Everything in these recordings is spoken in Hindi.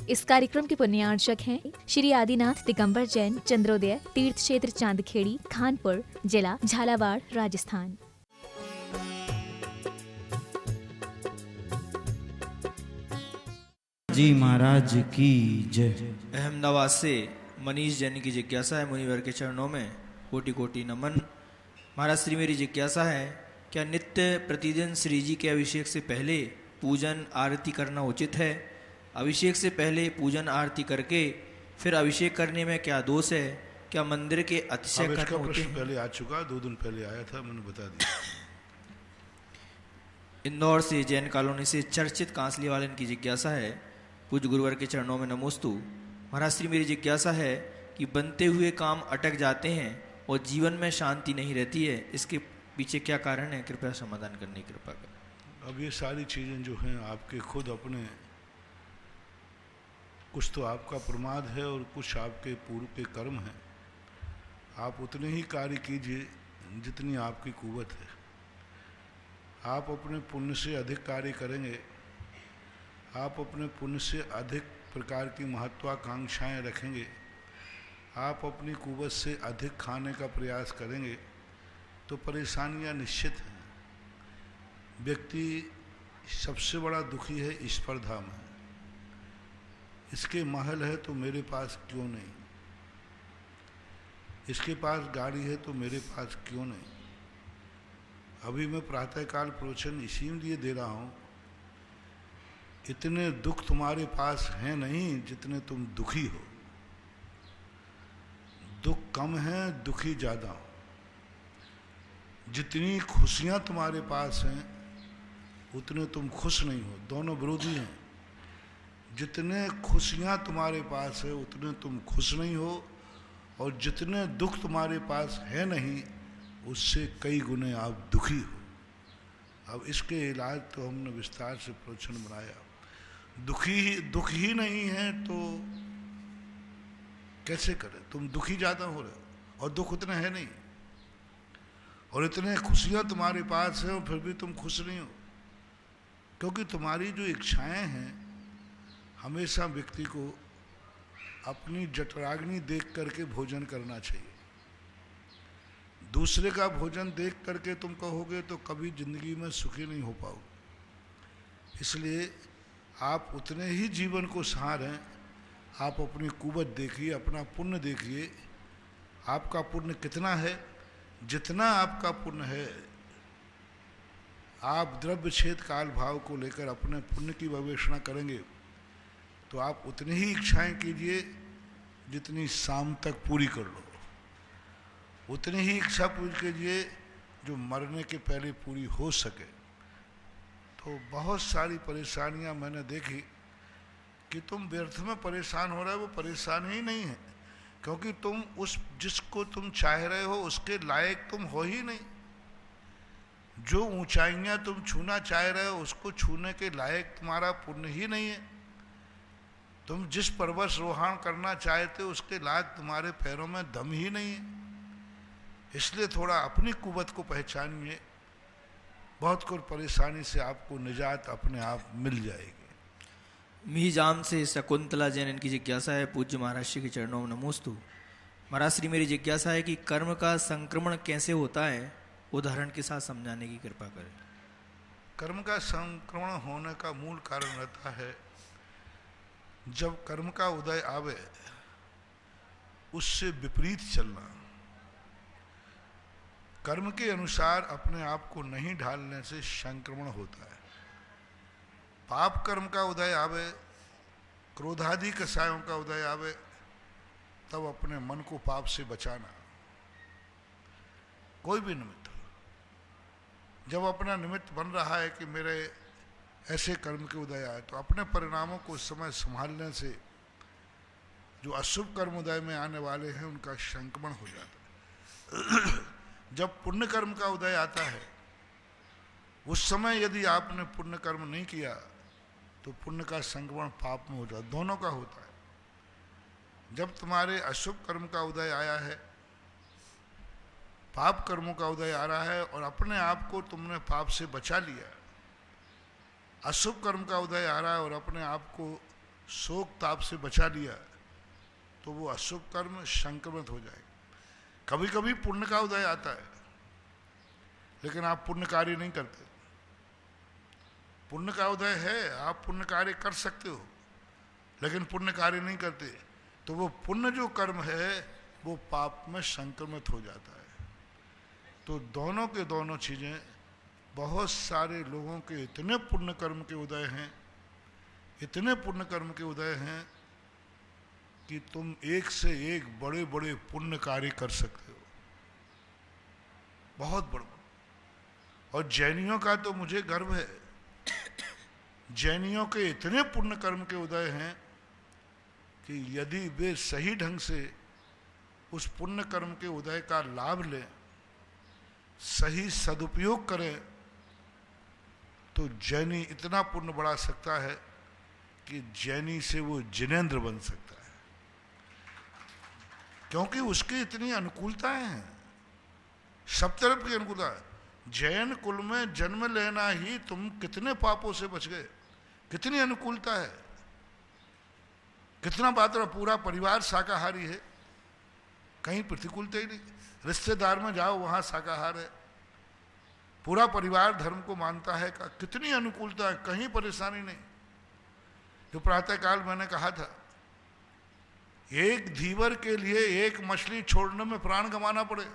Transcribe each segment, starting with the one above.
इस कार्यक्रम के पुण्यार्चक हैं श्री आदिनाथ दिगंबर जैन चंद्रोदय तीर्थ क्षेत्र चांदखेड़ी खानपुर जिला झालावाड़ राजस्थान। जी महाराज की जय। अहमदाबाद से मनीष जैन की जिज्ञासा है, मुनिवर के चरणों में कोटि कोटि नमन। महाराज श्री मेरी जिज्ञासा है, क्या नित्य प्रतिदिन श्री जी के अभिषेक से पहले पूजन आरती करना उचित है? अभिषेक से पहले पूजन आरती करके फिर अभिषेक करने में क्या दोष है? क्या मंदिर के अतिशय इसका प्रश्न पहले आ चुका, 2 दिन पहले आया था, मैंने बता दिया। इंदौर से जैन कॉलोनी से चर्चित कांसली वालन की जिज्ञासा है, पूज्य गुरुवर के चरणों में नमोस्तु। महाराज श्री मेरी जिज्ञासा है कि बनते हुए काम अटक जाते हैं और जीवन में शांति नहीं रहती है, इसके पीछे क्या कारण है? कृपया समाधान करने की कृपा करें। अब ये सारी चीज़ें जो हैं आपके खुद अपने, कुछ तो आपका प्रमाद है और कुछ आपके पूर्व के कर्म हैं। आप उतने ही कार्य कीजिए जितनी आपकी कुवत है। आप अपने पुण्य से अधिक कार्य करेंगे, आप अपने पुण्य से अधिक प्रकार की महत्वाकांक्षाएं रखेंगे, आप अपनी कुवत से अधिक खाने का प्रयास करेंगे तो परेशानियां निश्चित हैं। व्यक्ति सबसे बड़ा दुखी है स्पर्धा में। इसके महल है तो मेरे पास क्यों नहीं, इसके पास गाड़ी है तो मेरे पास क्यों नहीं। अभी मैं प्रातःकाल प्रवचन इसीलिए दे रहा हूँ, इतने दुख तुम्हारे पास हैं नहीं जितने तुम दुखी हो। दुख कम है, दुखी ज़्यादा हो। जितनी खुशियाँ तुम्हारे पास हैं उतने तुम खुश नहीं हो, दोनों विरोधी हैं। जितने खुशियाँ तुम्हारे पास है उतने तुम खुश नहीं हो, और जितने दुख तुम्हारे पास है नहीं उससे कई गुने आप दुखी हो। अब इसके इलाज तो हमने विस्तार से प्रवचन बनाया। दुख ही नहीं है तो कैसे करें? तुम दुखी ज़्यादा हो रहे हो और दुख उतना है नहीं, और इतने खुशियाँ तुम्हारे पास है और फिर भी तुम खुश नहीं हो, क्योंकि तुम्हारी जो इच्छाएं हैं, हमेशा व्यक्ति को अपनी जठराग्नि देख करके भोजन करना चाहिए। दूसरे का भोजन देख करके तुम कहोगे तो कभी जिंदगी में सुखी नहीं हो पाओगे। इसलिए आप उतने ही जीवन को सहारें। आप अपनी कुवत देखिए, अपना पुण्य देखिए, आपका पुण्य कितना है। जितना आपका पुण्य है, आप द्रव्य छेद काल भाव को लेकर अपने पुण्य की विवेचना करेंगे तो आप उतनी ही इच्छाएं कीजिए जितनी शाम तक पूरी कर लो। उतनी ही इच्छा पूरी कीजिए जो मरने के पहले पूरी हो सके। तो बहुत सारी परेशानियां मैंने देखी कि तुम व्यर्थ में परेशान हो रहे हो, वो परेशानी ही नहीं है, क्योंकि तुम उस जिसको तुम चाह रहे हो उसके लायक तुम हो ही नहीं। जो ऊंचाइयां तुम छूना चाह रहे हो उसको छूने के लायक तुम्हारा पुण्य ही नहीं है। तुम जिस पर्वत रोहण करना चाहते हो उसके लायक तुम्हारे पैरों में दम ही नहीं है। इसलिए थोड़ा अपनी कुवत को पहचानिए, बहुत कुछ परेशानी से आपको निजात अपने आप मिल जाएगी। मीजाम से शकुंतला जैन इनकी जिज्ञासा है, पूज्य महाराज श्री के चरणों में नमोस्तु। महाराज श्री मेरी जिज्ञासा है कि कर्म का संक्रमण कैसे होता है, उदाहरण के साथ समझाने की कृपा करें। कर्म का संक्रमण होने का मूल कारण रहता है जब कर्म का उदय आवे उससे विपरीत चलना। कर्म के अनुसार अपने आप को नहीं ढालने से संक्रमण होता है। पाप कर्म का उदय आवे, क्रोधादि कषायों का उदय आवे, तब अपने मन को पाप से बचाना। कोई भी निमित्त हो, जब अपना निमित्त बन रहा है कि मेरे ऐसे कर्म के उदय आए, तो अपने परिणामों को उस समय संभालने से जो अशुभ कर्म उदय में आने वाले हैं उनका संक्रमण हो जाता है। जब पुण्य कर्म का उदय आता है उस समय यदि आपने पुण्य कर्म नहीं किया तो पुण्य का संक्रमण पाप में हो जाता है, दोनों का होता है। जब तुम्हारे अशुभ कर्म का उदय आया है, पाप कर्मों का उदय आ रहा है और अपने आप को तुमने पाप से बचा लिया, अशुभ कर्म का उदय आ रहा है और अपने आप को शोक ताप से बचा लिया तो वो अशुभ कर्म संक्रमित हो जाएगा। कभी कभी पुण्य का उदय आता है, लेकिन आप पुण्य कार्य नहीं करते। पुण्य का उदय है, आप पुण्य कार्य कर सकते हो, लेकिन पुण्य कार्य नहीं करते, तो वो पुण्य जो कर्म है वो पाप में संक्रमित हो जाता है। तो दोनों के दोनों चीजें, बहुत सारे लोगों के इतने पुण्य कर्म के उदय हैं, इतने पुण्य कर्म के उदय हैं कि तुम एक से एक बड़े बड़े पुण्य कार्य कर सकते हो, बहुत बड़े। और जैनियों का तो मुझे गर्व है, जैनियों के इतने पुण्य कर्म के उदय हैं कि यदि वे सही ढंग से उस पुण्य कर्म के उदय का लाभ लें, सही सदुपयोग करें, तो जैनी इतना पुण्य बढ़ा सकता है कि जैनी से वो जिनेंद्र बन सकता है, क्योंकि उसकी इतनी अनुकूलताएं हैं, सब तरफ की अनुकूलता है। जैन कुल में जन्म लेना ही तुम कितने पापों से बच गए, कितनी अनुकूलता है, कितना बात। पूरा परिवार शाकाहारी है, कहीं प्रतिकूलता ही नहीं। रिश्तेदार में जाओ वहां शाकाहार है, पूरा परिवार धर्म को मानता है, का कितनी अनुकूलता है, कहीं परेशानी नहीं। जो प्रातःकाल मैंने कहा था, एक धीवर के लिए एक मछली छोड़ने में प्राण गंवाना पड़े,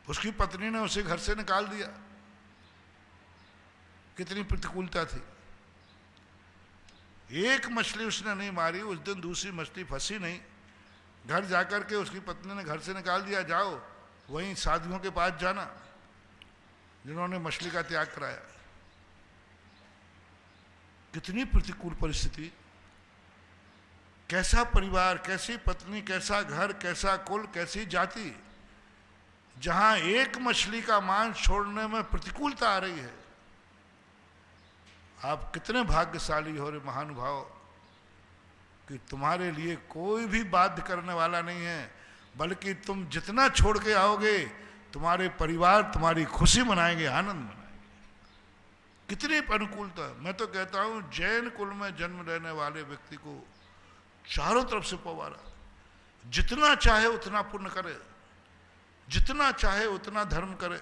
उसकी पत्नी ने उसे घर से निकाल दिया, कितनी प्रतिकूलता थी। एक मछली उसने नहीं मारी, उस दिन दूसरी मछली फंसी नहीं, घर जाकर के उसकी पत्नी ने घर से निकाल दिया, जाओ वहीं साधुओं के पास जाना जिन्होंने मछली का त्याग कराया। कितनी प्रतिकूल परिस्थिति, कैसा परिवार, कैसी पत्नी, कैसा घर, कैसा कुल, कैसी जाति, जहां एक मछली का मांस छोड़ने में प्रतिकूलता आ रही है। आप कितने भाग्यशाली हो रे महानुभाव कि तुम्हारे लिए कोई भी बाध्य करने वाला नहीं है, बल्कि तुम जितना छोड़ के आओगे तुम्हारे परिवार तुम्हारी खुशी मनाएंगे, आनंद मनाएंगे। कितनी अनुकूलता। मैं तो कहता हूं जैन कुल में जन्म लेने वाले व्यक्ति को चारों तरफ से पवारा, जितना चाहे उतना पुण्य करे, जितना चाहे उतना धर्म करे,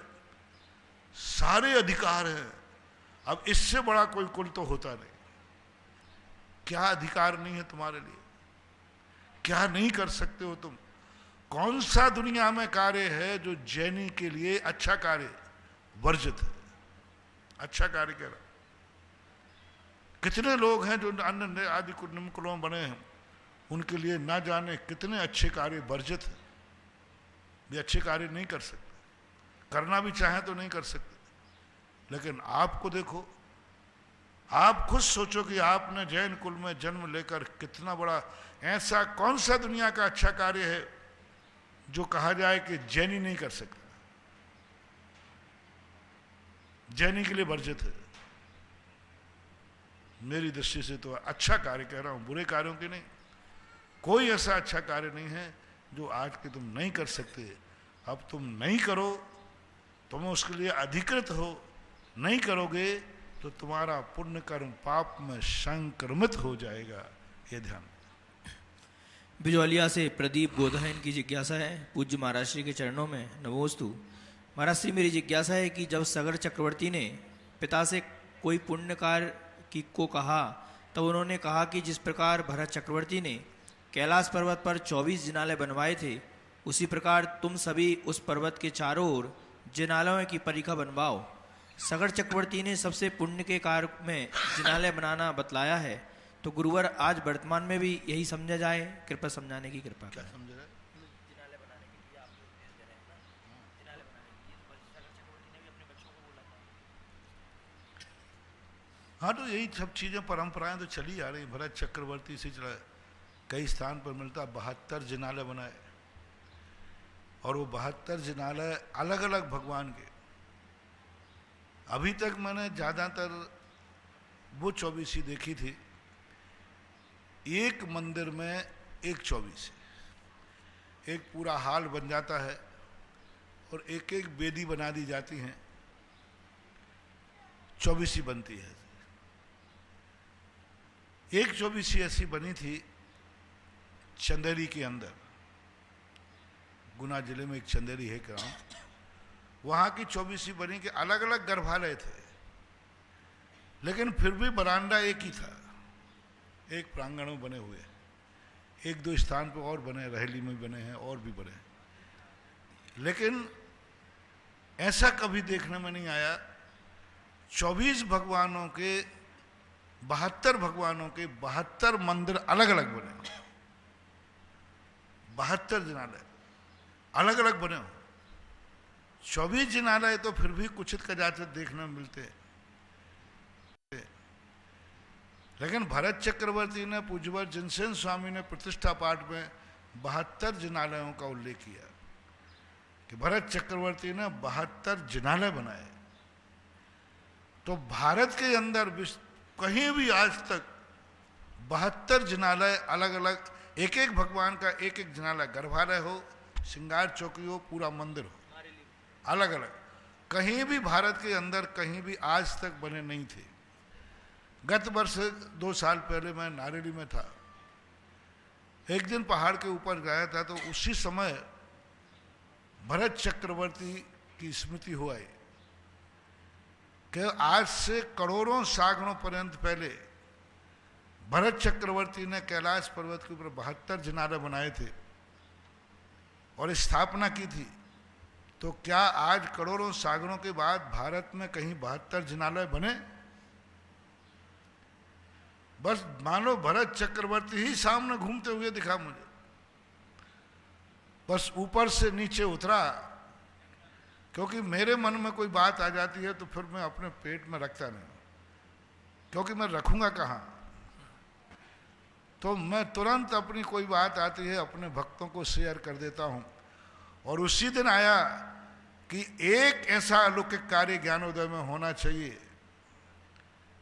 सारे अधिकार हैं। अब इससे बड़ा कोई कुल तो होता नहीं। क्या अधिकार नहीं है तुम्हारे लिए, क्या नहीं कर सकते हो तुम? कौन सा दुनिया में कार्य है जो जैनी के लिए अच्छा कार्य वर्जित है? अच्छा कार्य कह रहा। कितने लोग हैं जो अन्य आदि निम्न कुलों में बने हैं, उनके लिए ना जाने कितने अच्छे कार्य वर्जित हैं, वे अच्छे कार्य नहीं कर सकते, करना भी चाहें तो नहीं कर सकते। लेकिन आपको देखो, आप खुद सोचो कि आपने जैन कुल में जन्म लेकर कितना बड़ा, ऐसा कौन सा दुनिया का अच्छा कार्य है जो कहा जाए कि जैनी नहीं कर सकता, जैनी के लिए वर्जित है? मेरी दृष्टि से तो अच्छा कार्य कह रहा हूं, बुरे कार्यों के नहीं। कोई ऐसा अच्छा कार्य नहीं है जो आज के तुम नहीं कर सकते। अब तुम नहीं करो, तुम उसके लिए अधिकृत हो, नहीं करोगे तो तुम्हारा पुण्य कर्म पाप में संक्रमित हो जाएगा, ये ध्यान। बिजौलिया से प्रदीप गोदहन की जिज्ञासा है, पूज्य महाराज श्री के चरणों में नमोस्तु। महाराज श्री, मेरी जिज्ञासा है कि जब सगर चक्रवर्ती ने पिता से कोई पुण्य कार्य की को कहा, तो उन्होंने कहा कि जिस प्रकार भरत चक्रवर्ती ने कैलाश पर्वत पर 24 जिनालय बनवाए थे, उसी प्रकार तुम सभी उस पर्वत के चारों ओर जिनालयों की परिखा बनवाओ। सगर चक्रवर्ती ने सबसे पुण्य के कार्य में जिनालय बनाना बतलाया है, तो गुरुवर आज वर्तमान में भी यही समझा जाए? कृपा समझाने की कृपा। क्या समझ रहे? जिनालय बनाने के लिए आप लोग उपदेश दे रहे हैं ना, जिनालय बनाने के लिए सगर चक्रवर्ती ने भी अपने बच्चों को बोला था। हाँ, तो यही सब चीजें परंपराएं तो चली आ रही। भरत चक्रवर्ती से चला, कई स्थान पर मिलता 72 जिनालय बनाए, और वो 72 जिनालय अलग अलग भगवान के। अभी तक मैंने ज्यादातर वो 24 ही देखी थी। एक मंदिर में एक 24, एक पूरा हाल बन जाता है और एक एक वेदी बना दी जाती हैं, 24 ही बनती है। एक 24वीं ऐसी बनी थी चंदेरी के अंदर, गुना जिले में एक चंदेरी है गांव, वहां की 24वीं बनी के अलग अलग गर्भालय थे, लेकिन फिर भी बरामदा एक ही था, एक प्रांगण में बने हुए। एक दो स्थान पर और बने, रहेली में बने हैं और भी बने, लेकिन ऐसा कभी देखने में नहीं आया 24 भगवानों के 72 भगवानों के 72 मंदिर अलग अलग बने हो, 72 जिनालय अलग अलग बने हो। 24 जिनालय तो फिर भी कुछ कदाचित देखने में मिलते हैं, लेकिन भरत चक्रवर्ती ने, पूज्यवर जिनसेन स्वामी ने प्रतिष्ठा पाठ में 72 जिनालयों का उल्लेख किया कि भरत चक्रवर्ती ने 72 जिनालय बनाए। तो भारत के अंदर कहीं भी आज तक 72 जिनालय अलग अलग, एक एक भगवान का एक एक जिनालय, गर्भालय हो, श्रृंगार चौकी हो, पूरा मंदिर हो, अलग अलग, कहीं भी भारत के अंदर कहीं भी आज तक बने नहीं थे। गत वर्ष 2 साल पहले मैं नारेली में था, एक दिन पहाड़ के ऊपर गया था, तो उसी समय भरत चक्रवर्ती की स्मृति हो आई कि आज से करोड़ों सागरों पर्यंत पहले भरत चक्रवर्ती ने कैलाश पर्वत के ऊपर 72 जिनालय बनाए थे और स्थापना की थी। तो क्या आज करोड़ों सागरों के बाद भारत में कहीं 72 जिनालय बने? बस मानो भरत चक्रवर्ती ही सामने घूमते हुए दिखा मुझे, बस ऊपर से नीचे उतरा, क्योंकि मेरे मन में कोई बात आ जाती है तो फिर मैं अपने पेट में रखता नहीं, क्योंकि मैं रखूंगा कहाँ। तो मैं तुरंत अपनी कोई बात आती है अपने भक्तों को शेयर कर देता हूँ। और उसी दिन आया कि एक ऐसा अलौकिक कार्य ज्ञानोदय में होना चाहिए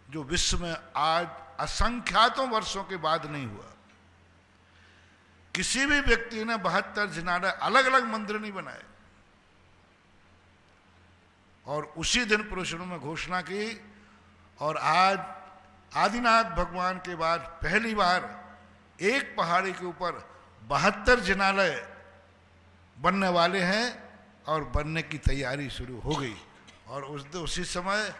जो विश्व में आज असंख्यातों वर्षों के बाद नहीं हुआ। किसी भी व्यक्ति ने 72 जिनालय अलग अलग मंदिर नहीं बनाए। और उसी दिन पुरुषों में घोषणा की, और आज आदिनाथ भगवान के बाद पहली बार एक पहाड़ी के ऊपर 72 जिनालय बनने वाले हैं और बनने की तैयारी शुरू हो गई। और उसी समय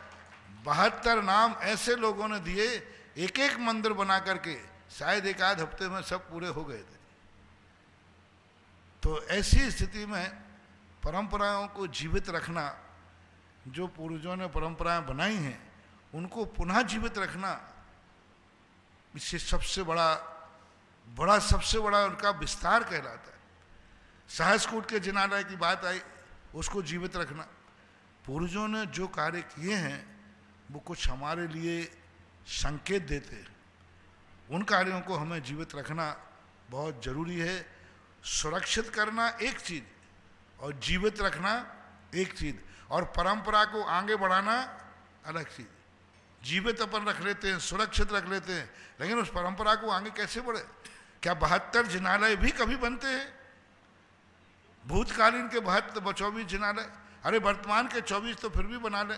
72 नाम ऐसे लोगों ने दिए, एक एक मंदिर बना करके शायद एक आध हफ्ते में सब पूरे हो गए थे। तो ऐसी स्थिति में परंपराओं को जीवित रखना, जो पूर्वजों ने परंपराएं बनाई हैं उनको पुनः जीवित रखना, इससे सबसे बड़ा उनका विस्तार कहलाता है। सहस्रकूट के जिनालय की बात आई, उसको जीवित रखना। पूर्वजों ने जो कार्य किए हैं वो कुछ हमारे लिए संकेत देते हैं, उन कार्यों को हमें जीवित रखना बहुत जरूरी है। सुरक्षित करना एक चीज और जीवित रखना एक चीज, और परंपरा को आगे बढ़ाना अलग चीज। जीवित अपन रख लेते हैं, सुरक्षित रख लेते हैं, लेकिन उस परंपरा को आगे कैसे बढ़े? क्या 72 जिनालय भी कभी बनते हैं? भूतकालीन के 24 जिनालय, अरे वर्तमान के 24 तो फिर भी बना ले,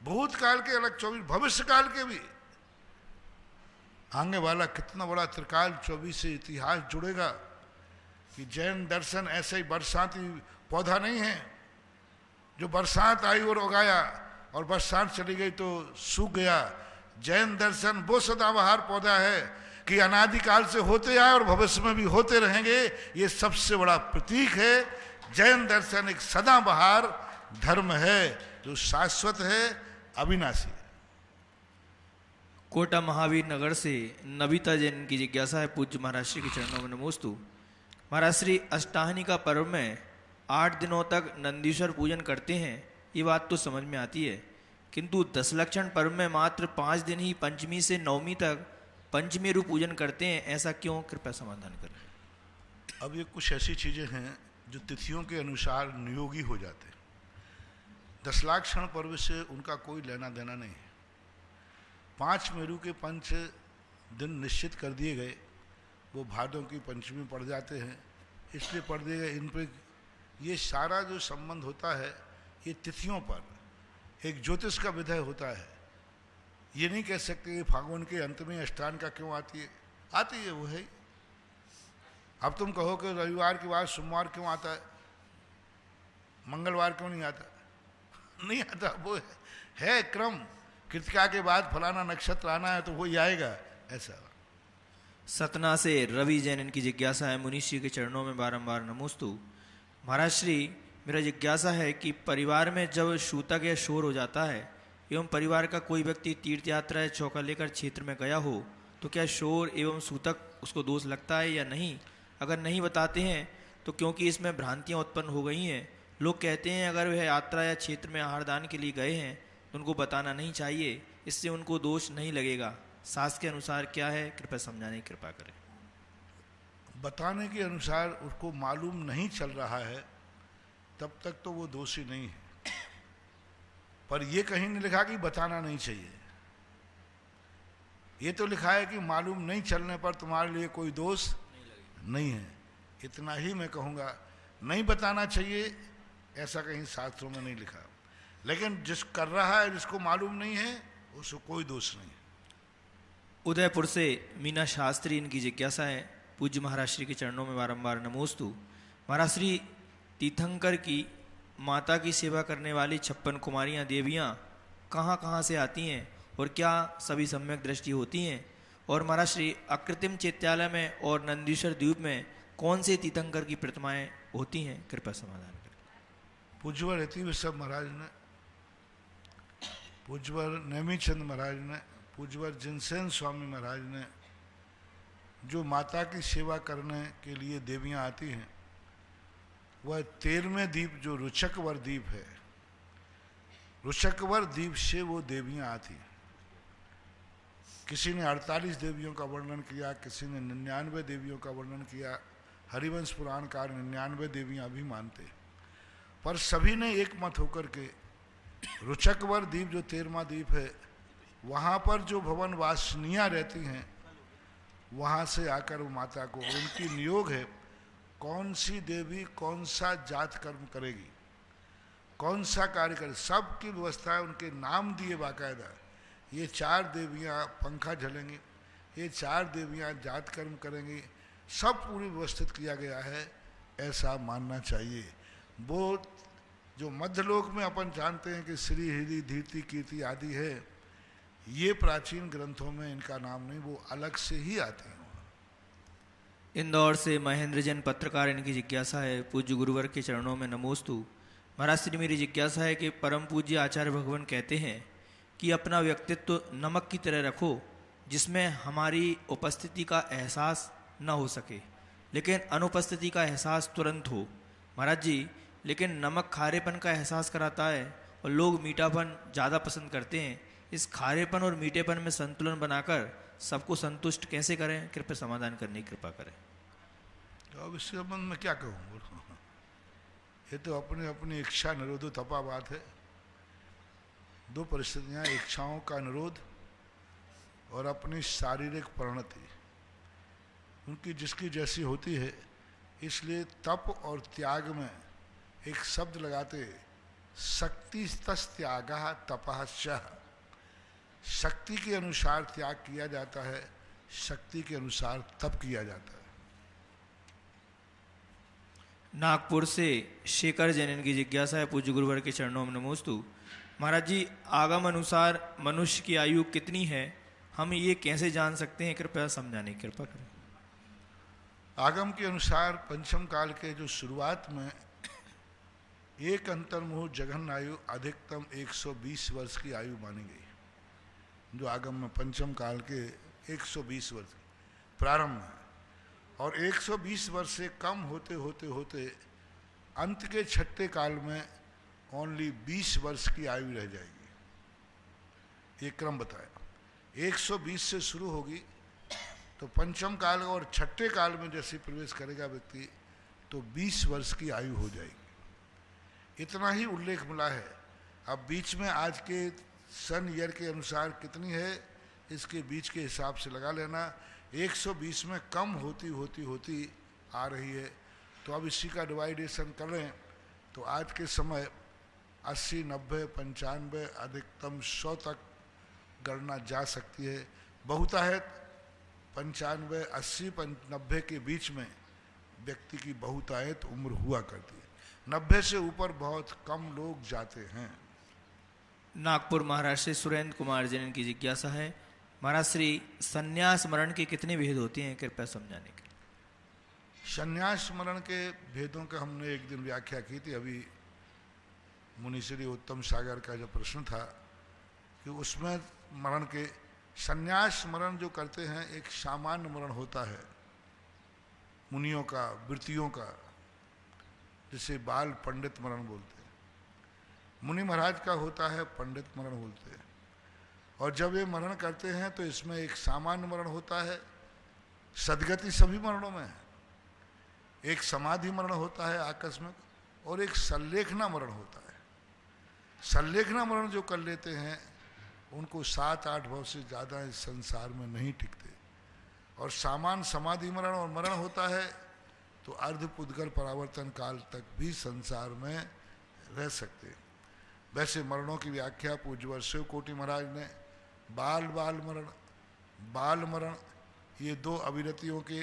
भूतकाल के अलग 24, भविष्य काल के भी। आगे वाला कितना बड़ा त्रिकाल 24 से इतिहास जुड़ेगा कि जैन दर्शन ऐसे ही बरसाती पौधा नहीं है जो बरसात आई और उगाया और बरसात चली गई तो सूख गया। जैन दर्शन वो सदाबहार पौधा है कि अनादिकाल से होते आए और भविष्य में भी होते रहेंगे। ये सबसे बड़ा प्रतीक है। जैन दर्शन एक सदाबहार धर्म है जो शाश्वत है, अविनाशी है। कोटा महावीर नगर से नविता जैन की जिज्ञासा है, पूज्य महाराज श्री के चरणों में नमोस्तु। महाराज श्री अष्टाहनी का पर्व में 8 दिनों तक नंदीश्वर पूजन करते हैं, ये बात तो समझ में आती है, किंतु 10 लक्षण पर्व में मात्र 5 दिन ही पंचमी से नवमी तक पंचमेरु पूजन करते हैं, ऐसा क्यों? कृपया समाधान करें। अब ये कुछ ऐसी चीजें हैं जो तिथियों के अनुसार नियोगी हो जाते हैं। 10 लाक्षण पर्व से उनका कोई लेना देना नहीं है। 5 मेरु के 5 दिन निश्चित कर दिए गए, वो भादों की पंचमी पड़ जाते हैं, इसलिए पड़ दिए गए। इन पर ये सारा जो संबंध होता है ये तिथियों पर एक ज्योतिष का विधेय होता है ये नहीं कह सकते कि फागुन के अंत में अष्टांगिका क्यों आती है, आती है, वो है। अब तुम कहो कि रविवार के बाद सोमवार क्यों आता है, मंगलवार क्यों नहीं आता, नहीं आता, वो है क्रम। कृतिका के बाद फलाना नक्षत्र आना है तो वो ही आएगा, ऐसा। सतना से रवि जैन इनकी जिज्ञासा है, मुनीष जी के चरणों में बारंबार नमोस्तु। महाराज श्री, मेरा जिज्ञासा है कि परिवार में जब सूतक या शोर हो जाता है एवं परिवार का कोई व्यक्ति तीर्थ यात्रा या चौका लेकर क्षेत्र में गया हो तो क्या शोर एवं सूतक उसको दोष लगता है या नहीं? अगर नहीं बताते हैं तो क्योंकि इसमें भ्रांतियां उत्पन्न हो गई हैं। लोग कहते हैं अगर वह यात्रा या क्षेत्र में आहार दान के लिए गए हैं तो उनको बताना नहीं चाहिए, इससे उनको दोष नहीं लगेगा। शास्त्र के अनुसार क्या है, कृपया समझाने की कृपा करें। बताने के अनुसार उसको मालूम नहीं चल रहा है तब तक तो वो दोषी नहीं है, पर ये कहीं नहीं लिखा कि बताना नहीं चाहिए। ये तो लिखा है कि मालूम नहीं चलने पर तुम्हारे लिए कोई दोष नहीं है। इतना ही मैं कहूँगा, नहीं बताना चाहिए ऐसा कहीं शास्त्रों में नहीं लिखा, लेकिन जिस कर रहा है जिसको मालूम नहीं है उसको कोई दोष नहीं है। उदयपुर से मीना शास्त्री इनकी जिज्ञासा है, पूज्य महाराज श्री के चरणों में बारंबार नमोस्तु। महाराज श्री, तीर्थंकर की माता की सेवा करने वाली 56 कुमारियाँ देवियाँ कहाँ कहाँ से आती हैं और क्या सभी सम्यक दृष्टि होती हैं? और महाराज श्री, अकृत्रिम चैत्यालय में और नंदीश्वर द्वीप में कौन से तीर्थंकर की प्रतिमाएं होती हैं? कृपया समाधान करें। पूज्यवर यतिवृषभ महाराज ने, पूज्यवर नेमीचंद महाराज ने, पूज्यवर जिनसेन स्वामी महाराज ने जो माता की सेवा करने के लिए देवियां आती हैं, वह 13वें द्वीप जो रुचकवर द्वीप है, रुचकवर द्वीप से वो देवियां आती हैं। किसी ने 48 देवियों का वर्णन किया, किसी ने 99 देवियों का वर्णन किया। हरिवंश पुराणकार 99 देवियां भी मानते हैं, पर सभी ने एक मत होकर के रुचकवर द्वीप जो 13वां द्वीप है, वहाँ पर जो भवन वासनियाँ रहती हैं, वहाँ से आकर वो माता को, उनकी नियोग है कौन सी देवी कौन सा जात कर्म करेगी, कौन सा कार्य करे, सब की व्यवस्था है, उनके नाम दिए बाकायदा। ये 4 देवियाँ पंखा झलेंगी, ये 4 देवियाँ जात कर्म करेंगी, सब पूरी व्यवस्थित किया गया है, ऐसा मानना चाहिए। वो जो मध्यलोक में अपन जानते हैं कि श्री हृदय धीरति कीर्ति आदि है, ये प्राचीन ग्रंथों में इनका नाम नहीं, वो अलग से ही आते हैं। इंदौर से महेंद्र जैन पत्रकार इनकी जिज्ञासा है, पूज्य गुरुवर के चरणों में नमोस्तु। महाराज श्री, मेरी जिज्ञासा है कि परम पूज्य आचार्य भगवान कहते हैं कि अपना व्यक्तित्व नमक की तरह रखो जिसमें हमारी उपस्थिति का एहसास न हो सके लेकिन अनुपस्थिति का एहसास तुरंत हो। महाराज जी, लेकिन नमक खारेपन का एहसास कराता है और लोग मीठापन ज़्यादा पसंद करते हैं। इस खारेपन और मीठेपन में संतुलन बनाकर सबको संतुष्ट कैसे करें? कृपया समाधान करने की कृपा करें। तो अब इस संबंध में क्या कहूँ, ये तो अपनी अपनी इच्छा निरोध तपा बात है। 2 परिस्थितियाँ, इच्छाओं का निरोध और अपनी शारीरिक परिणति, उनकी जिसकी जैसी होती है। इसलिए तप और त्याग में एक शब्द लगाते, शक्ति त्याग तपः च। शक्ति के अनुसार त्याग किया जाता है, शक्ति के अनुसार तप किया जाता है। नागपुर से शेखर जैन की जिज्ञासा है, पूज्य गुरुवर के चरणों में नमोस्तु। महाराज जी, आगम अनुसार मनुष्य की आयु कितनी है, हम ये कैसे जान सकते हैं? कृपया समझाने की कृपा करें। आगम के अनुसार पंचम काल के जो शुरुआत में एक अंतर्मुह जघन आयु अधिकतम 120 वर्ष की आयु मानी गई, जो आगम में पंचम काल के 120 वर्ष प्रारंभ है, और 120 वर्ष से कम होते होते होते अंत के 6ठे काल में ओनली 20 वर्ष की आयु रह जाएगी। ये क्रम बताया। 120 से शुरू होगी तो पंचम काल और 6ठे काल में जैसे प्रवेश करेगा व्यक्ति तो 20 वर्ष की आयु हो जाएगी। इतना ही उल्लेख मिला है। अब बीच में आज के सन ईयर के अनुसार कितनी है, इसके बीच के हिसाब से लगा लेना। 120 में कम होती होती होती आ रही है, तो अब इसी का डिवाइडेशन करें तो आज के समय 80, 90, 95 अधिकतम 100 तक गणना जा सकती है। बहुतायत 95, 80, 90 के बीच में व्यक्ति की बहुतायत उम्र हुआ करती है। 90 से ऊपर बहुत कम लोग जाते हैं। नागपुर महाराष्ट्र से सुरेंद्र कुमार जैन की जिज्ञासा है, महाराज श्री संन्यास मरण के कितने भेद होते हैं, कृपया समझाने के। संन्यास मरण के भेदों का हमने एक दिन व्याख्या की थी। अभी मुनि श्री उत्तम सागर का जो प्रश्न था कि उसमें मरण के संन्यास मरण जो करते हैं, एक सामान्य मरण होता है मुनियों का, वृत्तियों का, जिसे बाल पंडित मरण बोलते हैं। मुनि महाराज का होता है पंडित मरण बोलते हैं। और जब ये मरण करते हैं तो इसमें एक सामान्य मरण होता है, सदगति सभी मरणों में है, एक समाधि मरण होता है आकस्मिक, और एक संलेखना मरण होता है। संलेखना मरण जो कर लेते हैं उनको 7-8 भव से ज़्यादा इस संसार में नहीं टिकते। और सामान्य समाधि मरण और मरण होता है तो अर्धपुद्गल परावर्तन काल तक भी संसार में रह सकते। वैसे मरणों की व्याख्या पूज्य शिव कोटि महाराज ने बाल मरण ये 2 अविरतियों के,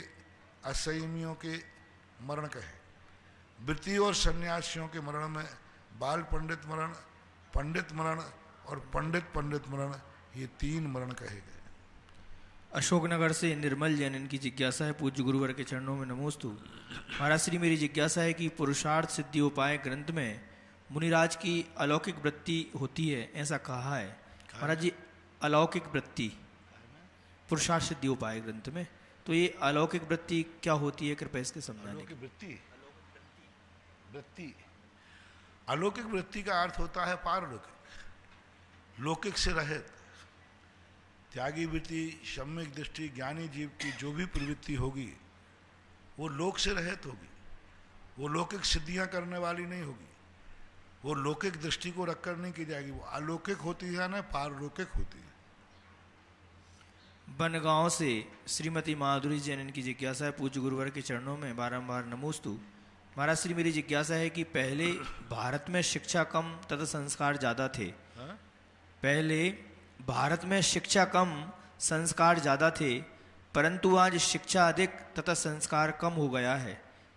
असंयमियों के मरण कहे। वृत्ति और सन्यासियों के मरण में बाल पंडित मरण, पंडित मरण और पंडित मरण, ये 3 मरण कहे गए। अशोकनगर से निर्मल जैन की जिज्ञासा है, पूज्य गुरुवर के चरणों में नमोस्तु। महाराज श्री मेरी जिज्ञासा है कि पुरुषार्थ सिद्धियोपाय ग्रंथ में मुनिराज की अलौकिक वृत्ति होती है, ऐसा कहा है महाराज जी। अलौकिक वृत्ति पुरुषार्थ सिद्धियोपाय ग्रंथ में, तो ये अलौकिक वृत्ति क्या होती है, कृपया इसके समझाने की। अलौकिक वृत्ति का अर्थ होता है पारलौकिक, लौकिक से रहित। त्यागी वृत्ति, सम्यक दृष्टि, ज्ञानी जीव की जो भी प्रवृत्ति होगी वो लोक से रहित होगी, वो लौकिक सिद्धियां करने वाली नहीं होगी, वो लौकिक दृष्टि को रखकर नहीं की जाएगी, वो अलौकिक होती है ना पारलौकिक होती है। बनगांव से श्रीमती माधुरी जैन की जिज्ञासा है, पूज्य गुरुवर के चरणों में बारंबार नमोस्तु। महाराज श्री मेरी जिज्ञासा है कि पहले भारत में शिक्षा कम तथा संस्कार ज़्यादा थे। पहले भारत में शिक्षा कम संस्कार ज़्यादा थे, परंतु आज शिक्षा अधिक तथा संस्कार कम हो गया है।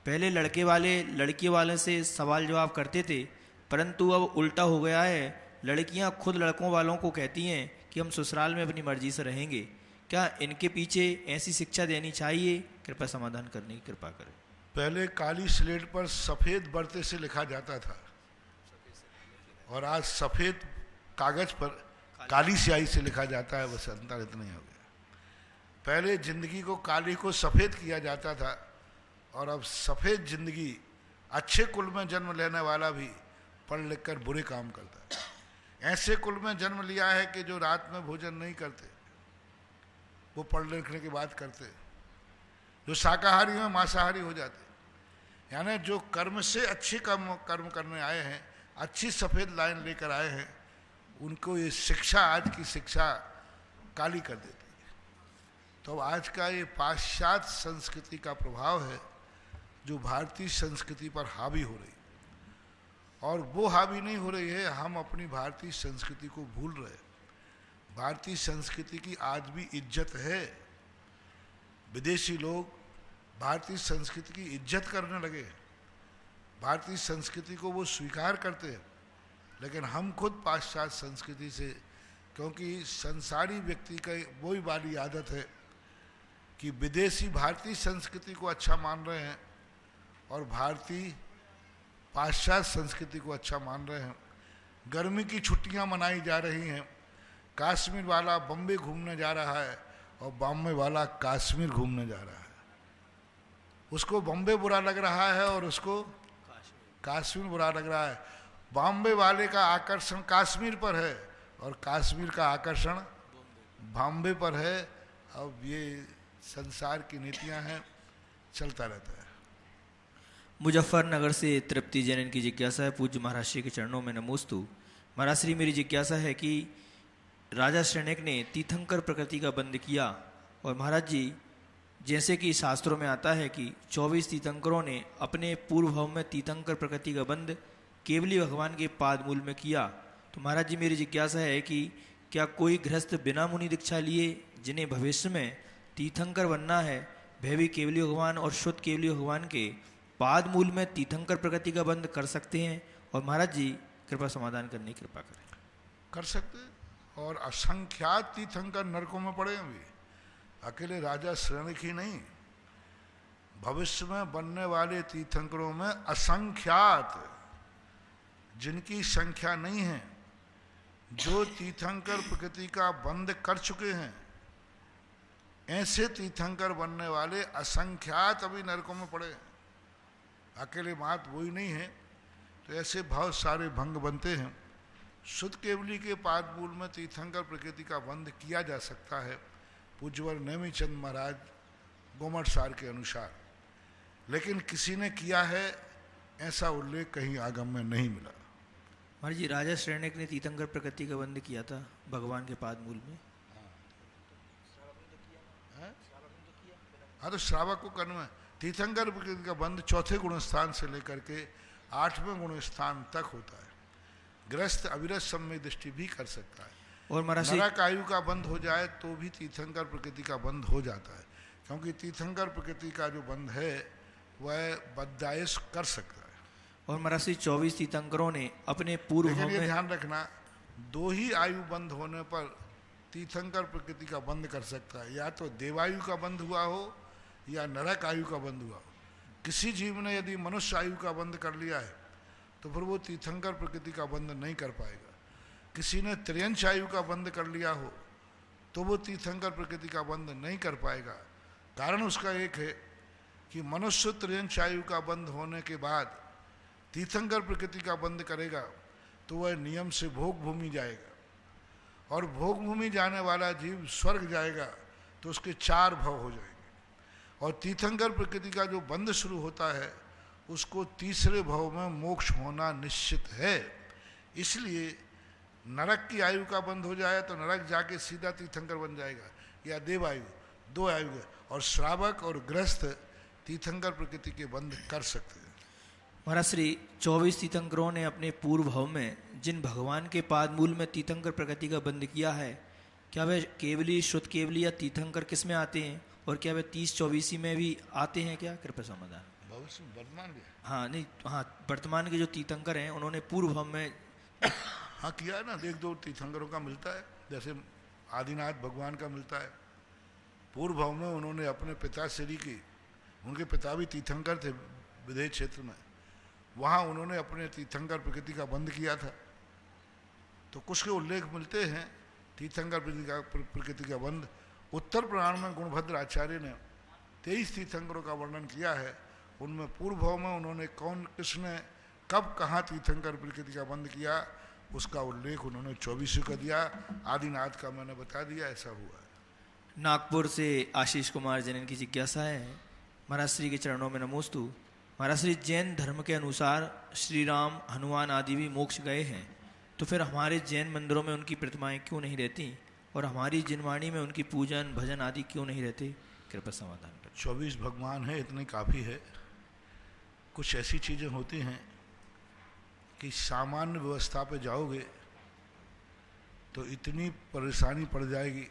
पहले लड़के वाले लड़की वाले से सवाल जवाब करते थे, परंतु अब उल्टा हो गया है। लड़कियां खुद लड़कों वालों को कहती हैं कि हम ससुराल में अपनी मर्जी से रहेंगे। क्या इनके पीछे ऐसी शिक्षा देनी चाहिए, कृपया समाधान करने की कृपा करें। पहले काली स्लेट पर सफेद बर्ते से लिखा जाता था और आज सफेद कागज पर काली स्याही से लिखा जाता है, बस अंतर इतना ही हो गया। पहले जिंदगी को काली को सफेद किया जाता था और अब सफेद जिंदगी, अच्छे कुल में जन्म लेने वाला भी पढ़ लिख कर बुरे काम करता है। ऐसे कुल में जन्म लिया है कि जो रात में भोजन नहीं करते वो पढ़ लिखने की बात करते, जो शाकाहारी में मांसाहारी हो जाते। यानी जो कर्म से अच्छे कर्म करने आए हैं, अच्छी सफ़ेद लाइन लेकर आए हैं, उनको ये शिक्षा, आज की शिक्षा काली कर देती है। तो आज का ये पाश्चात्य संस्कृति का प्रभाव है जो भारतीय संस्कृति पर हावी हो रही है। और वो हावी नहीं हो रही है, हम अपनी भारतीय संस्कृति को भूल रहे हैं। भारतीय संस्कृति की आज भी इज्जत है। विदेशी लोग भारतीय संस्कृति की इज्जत करने लगे, भारतीय संस्कृति को वो स्वीकार करते हैं। लेकिन हम खुद पाश्चात्य संस्कृति से, क्योंकि संसारी व्यक्ति का वही वाली आदत है कि विदेशी भारतीय संस्कृति को अच्छा मान रहे हैं और भारतीय पाश्चात्य संस्कृति को अच्छा मान रहे हैं। गर्मी की छुट्टियां मनाई जा रही हैं, कश्मीर वाला बम्बे घूमने जा रहा है और बॉम्बे वाला कश्मीर घूमने जा रहा है। उसको बॉम्बे बुरा लग रहा है और उसको कश्मीर बुरा लग रहा है। बॉम्बे वाले का आकर्षण कश्मीर पर है और कश्मीर का आकर्षण बॉम्बे पर है। अब ये संसार की नीतियां हैं, चलता रहता है। मुजफ्फरनगर से तृप्ति जैन की जिज्ञासा है, पूज्य महाराज श्री के चरणों में नमोस्तु। महाराज श्री मेरी जिज्ञासा है कि राजा श्रेणिक ने तीर्थंकर प्रकृति का बंद किया, और महाराज जी जैसे कि शास्त्रों में आता है कि 24 तीर्थंकरों ने अपने पूर्व भाव में तीर्थंकर प्रकृति का बंद केवली भगवान के पाद मूल में किया। तो महाराज जी मेरी जिज्ञासा है कि क्या कोई गृहस्थ बिना मुनि दीक्षा लिए जिन्हें भविष्य में तीर्थंकर बनना है, वह भी केवली भगवान और शुद्ध केवली भगवान के पाद मूल में तीर्थंकर प्रकृति का बंध कर सकते हैं? और महाराज जी कृपा समाधान करने की कृपा करें। कर सकते, और असंख्यात तीर्थंकर नरकों में पड़े हैं भी, अकेले राजा श्रेणिक ही नहीं, भविष्य में बनने वाले तीर्थंकरों में असंख्यात, जिनकी संख्या नहीं है, जो तीर्थंकर प्रकृति का बंध कर चुके हैं, ऐसे तीर्थंकर बनने वाले असंख्यात अभी नरकों में पड़े हैं। अकेले बात वही नहीं है, तो ऐसे बहुत सारे भंग बनते हैं। शुद्ध केवली के पाद मूल में तीर्थंकर प्रकृति का बंध किया जा सकता है, पूज्यवर नेमिचंद महाराज गोमठ सार के अनुसार, लेकिन किसी ने किया है ऐसा उल्लेख कहीं आगम में नहीं मिला। महाराज जी राजा श्रेणिक ने तीर्थंकर प्रकृति का बंध किया था भगवान के पाद मूल में। हाँ, तो श्रावक को कर्म है। तीर्थंकर प्रकृति का बंध चौथे गुण स्थान से लेकर के 8वें गुण स्थान तक होता है। ग्रस्त अविरत सम्यक दृष्टि भी कर सकता है। और महाराज नरक आयु का बंध हो जाए तो भी तीर्थंकर प्रकृति का बंध हो जाता है, क्योंकि तीर्थंकर प्रकृति का जो बंध है वह बद्दायश कर सकता है। और महाराज 24 तीर्थंकरों ने अपने पूर्व लेकिन ये में ध्यान रखना, दो ही आयु बंद होने पर तीर्थंकर प्रकृति का बंध कर सकता है, या तो देवायु का बंध हुआ हो या नरक आयु का बंध हुआ हो। किसी जीव ने यदि मनुष्य आयु का बंध कर लिया है तो फिर वो तीर्थंकर प्रकृति का बंध नहीं कर पाएगा। किसी ने त्रियंश आयु का बंध कर लिया हो तो वो तीर्थंकर प्रकृति का बंध नहीं कर पाएगा। कारण उसका एक है कि मनुष्य त्रियंश आयु का बंध होने के बाद तीर्थंकर प्रकृति का बंध करेगा तो वह नियम से भोग भूमि जाएगा, और भोग भूमि जाने वाला जीव स्वर्ग जाएगा तो उसके 4 भव हो जाएंगे। और तीर्थंकर प्रकृति का जो बंध शुरू होता है उसको तीसरे भव में मोक्ष होना निश्चित है। इसलिए नरक की आयु का बंध हो जाए तो नरक जाके सीधा तीर्थंकर बन जाएगा, या देवायु, 2 आयु है। और श्रावक और ग्रस्त तीर्थंकर प्रकृति के बंध कर सकते हैं। महाराज श्री 24 तीर्थंकरों ने अपने पूर्व भव में जिन भगवान के पाद मूल में तीर्थंकर प्रकृति का बंध किया है, क्या वे केवली शुद्ध केवली या तीर्थंकर किस में आते हैं? और क्या वे 30-24 में भी आते हैं क्या? कृपया समाधान। भविष्य वर्तमान भी, हाँ नहीं, हाँ वर्तमान के जो तीर्थंकर हैं उन्होंने पूर्व भव में हाँ किया है ना। 1-2 तीर्थंकरों का मिलता है, जैसे आदिनाथ भगवान का मिलता है। पूर्व भव में उन्होंने अपने पिता श्री की, उनके पिता भी तीर्थंकर थे विदेह क्षेत्र में, वहाँ उन्होंने अपने तीर्थंकर प्रकृति का बंध किया था। तो कुछ के उल्लेख मिलते हैं तीर्थंकर प्रकृति का बंध। उत्तर पुराण में गुणभद्र आचार्य ने 23 तीर्थंकरों का वर्णन किया है। उनमें पूर्व भव में उन्होंने कौन किसने कब कहाँ तीर्थंकर प्रकृति का बंध किया उसका उल्लेख उन्होंने 24 का दिया। आदिनाथ का मैंने बता दिया, ऐसा हुआ है। नागपुर से आशीष कुमार जैन की जिज्ञासा है, महाराज श्री के चरणों में नमोस्तु। महाराज श्री, जैन धर्म के अनुसार श्री राम, हनुमान आदि भी मोक्ष गए हैं, तो फिर हमारे जैन मंदिरों में उनकी प्रतिमाएं क्यों नहीं रहती? और हमारी जिनवाणी में उनकी पूजन भजन आदि क्यों नहीं रहते? कृपया समाधान करें। 24 भगवान है, इतने काफ़ी है। कुछ ऐसी चीज़ें होती हैं कि सामान्य व्यवस्था पे जाओगे तो इतनी परेशानी पड़ जाएगी,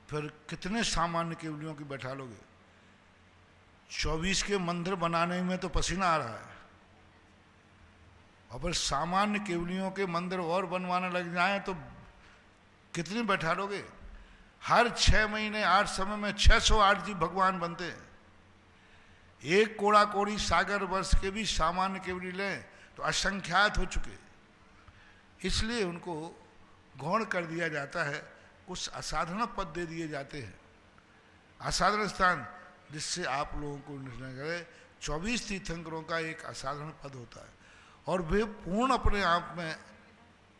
फिर कितने सामान्य केवलियों की बैठा लोगे? 24 के मंदिर बनाने में तो पसीना आ रहा है, और फिर सामान्य केवलियों के मंदिर और बनवाने लग जाएं तो कितने बैठा लोगे? हर 6 महीने 8 समय में 608 जी भगवान बनते हैं। एक कोड़ा कोड़ी सागर वर्ष के भी सामान्य केवली लें तो असंख्यात हो चुके, इसलिए उनको गौण कर दिया जाता है। कुछ असाधारण पद दे दिए जाते हैं, असाधारण स्थान, जिससे आप लोगों को निर्णय करें। 24 तीर्थंकरों का एक असाधारण पद होता है, और वे पूर्ण अपने आप में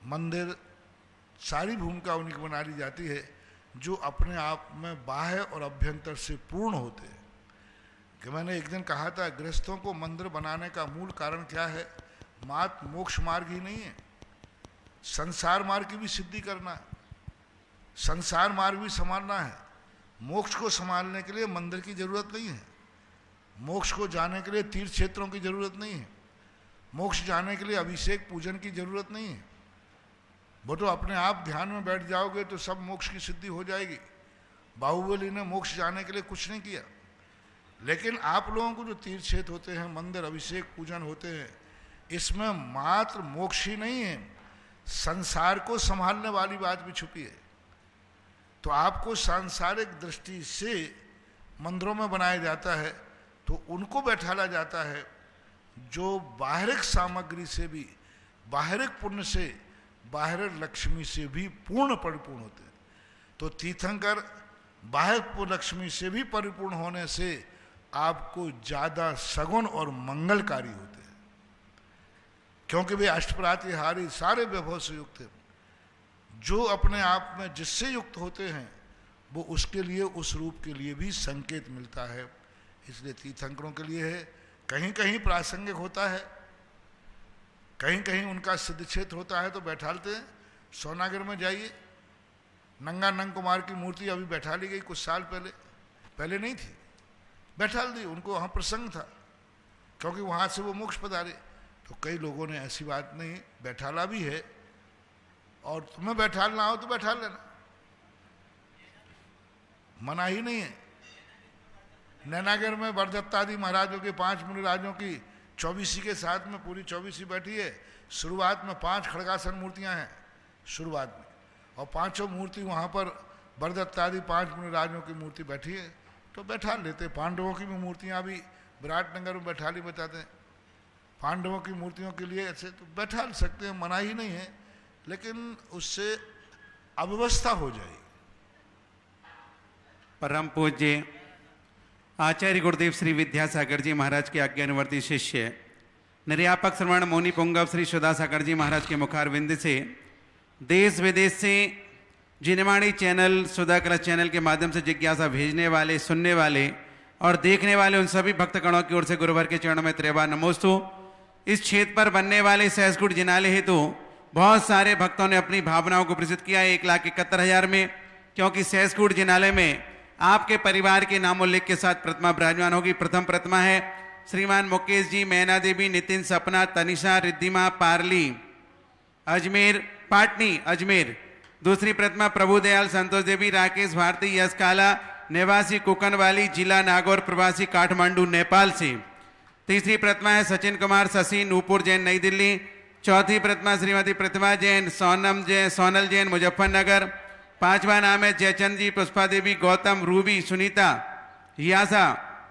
मंदिर, सारी भूमिका उन्हीं की बना ली जाती है जो अपने आप में बाह्य और अभ्यंतर से पूर्ण होते हैं। कि मैंने एक दिन कहा था, गृहस्थों को मंदिर बनाने का मूल कारण क्या है? मात्र मोक्ष मार्ग ही नहीं है, संसार मार्ग की भी सिद्धि करना है, संसार मार्ग भी संभालना है। मोक्ष को संभालने के लिए मंदिर की जरूरत नहीं है, मोक्ष को जाने के लिए तीर्थ क्षेत्रों की जरूरत नहीं है, मोक्ष जाने के लिए अभिषेक पूजन की जरूरत नहीं है। वो तो अपने आप ध्यान में बैठ जाओगे तो सब मोक्ष की सिद्धि हो जाएगी। बाहुबली ने मोक्ष जाने के लिए कुछ नहीं किया। लेकिन आप लोगों को जो तीर्थ क्षेत्र होते हैं, मंदिर, अभिषेक, पूजन होते हैं, इसमें मात्र मोक्ष ही नहीं है, संसार को संभालने वाली बात भी छुपी है। तो आपको सांसारिक दृष्टि से मंदिरों में बनाया जाता है, तो उनको बैठाला जाता है जो बाहरिक सामग्री से भी, बाहरिक पुण्य से, बाहरिक लक्ष्मी से भी पूर्ण परिपूर्ण होते हैं। तो तीर्थंकर बाह्य लक्ष्मी से भी परिपूर्ण होने से आपको ज्यादा सगुण और मंगलकारी होते हैं, क्योंकि वे अष्टप्रातिहारी सारे वैभव से युक्त हैं। जो अपने आप में जिससे युक्त होते हैं वो उसके लिए, उस रूप के लिए भी संकेत मिलता है। इसलिए तीर्थंकरों के लिए है, कहीं कहीं प्रासंगिक होता है, कहीं कहीं उनका सिद्ध क्षेत्र होता है तो बैठालते हैं। सोनागर में जाइए, नंगा नंग कुमार की मूर्ति अभी बैठा ली गई कुछ साल पहले, पहले नहीं थी, बैठाल दी, उनको वहाँ प्रसंग था क्योंकि वहाँ से वो मोक्ष पधारे। तो कई लोगों ने ऐसी बात नहीं, बैठाला भी है, और तुम्हें बैठालना हो तो बैठा लेना, मना ही नहीं है। नैनागर में बरदत्तादि महाराजों के 5 मुनिराजों की 24 के साथ में पूरी 24 बैठी है। शुरुआत में 5 खड़गासन मूर्तियां हैं शुरुआत में, और 5 मूर्ति वहाँ पर बरदत्तादि 5 मुनिराजों की मूर्ति बैठी है, तो बैठा लेते। पांडवों की भी मूर्तियाँ अभी विराटनगर में बैठा ली बताते हैं, पांडवों की मूर्तियों के लिए ऐसे तो बैठा सकते हैं, मना ही नहीं है, लेकिन उससे अव्यवस्था हो जाएगी। परम पूज्य आचार्य गुरुदेव श्री विद्यासागर जी महाराज के आज्ञानुवर्ती शिष्य निर्यापक श्रवण मौनी पुंगव श्री सुधासागर जी महाराज के मुखारविंद से देश विदेश से जिनवाणी चैनल, सुधा कलश चैनल के माध्यम से जिज्ञासा भेजने वाले, सुनने वाले और देखने वाले उन सभी भक्तगणों की ओर से गुरुवर के चरणों में त्रिबार नमोस्तु। इस क्षेत्र पर बनने वाले सहस्कुट जिनालय हेतु बहुत सारे भक्तों ने अपनी भावनाओं को प्रसिद्ध किया 1,71,000 में, क्योंकि सहस्कुट जिनालय में आपके परिवार के नामोल्लेख के साथ प्रतिमा विराजमान होगी। प्रथम प्रतिमा है श्रीमान मुकेश जी, मैना देवी, नितिन, सपना, तनिषा, रिद्धिमा, पारली, अजमेर, पाटनी, अजमेर। दूसरी प्रतिमा प्रभुदयाल, संतोष देवी, राकेश भारती, यश काला, निवासी कुकनवाली, जिला नागौर, प्रवासी काठमांडू, नेपाल से। तीसरी प्रतिमा है सचिन कुमार, शशि, नूपुर जैन, नई दिल्ली। चौथी प्रतिमा श्रीमती प्रतिमा जैन, सोनल जैन, मुजफ्फरनगर। पांचवा नाम है जयचंद जी, पुष्पा देवी, गौतम, रूबी, सुनीता, हियासा,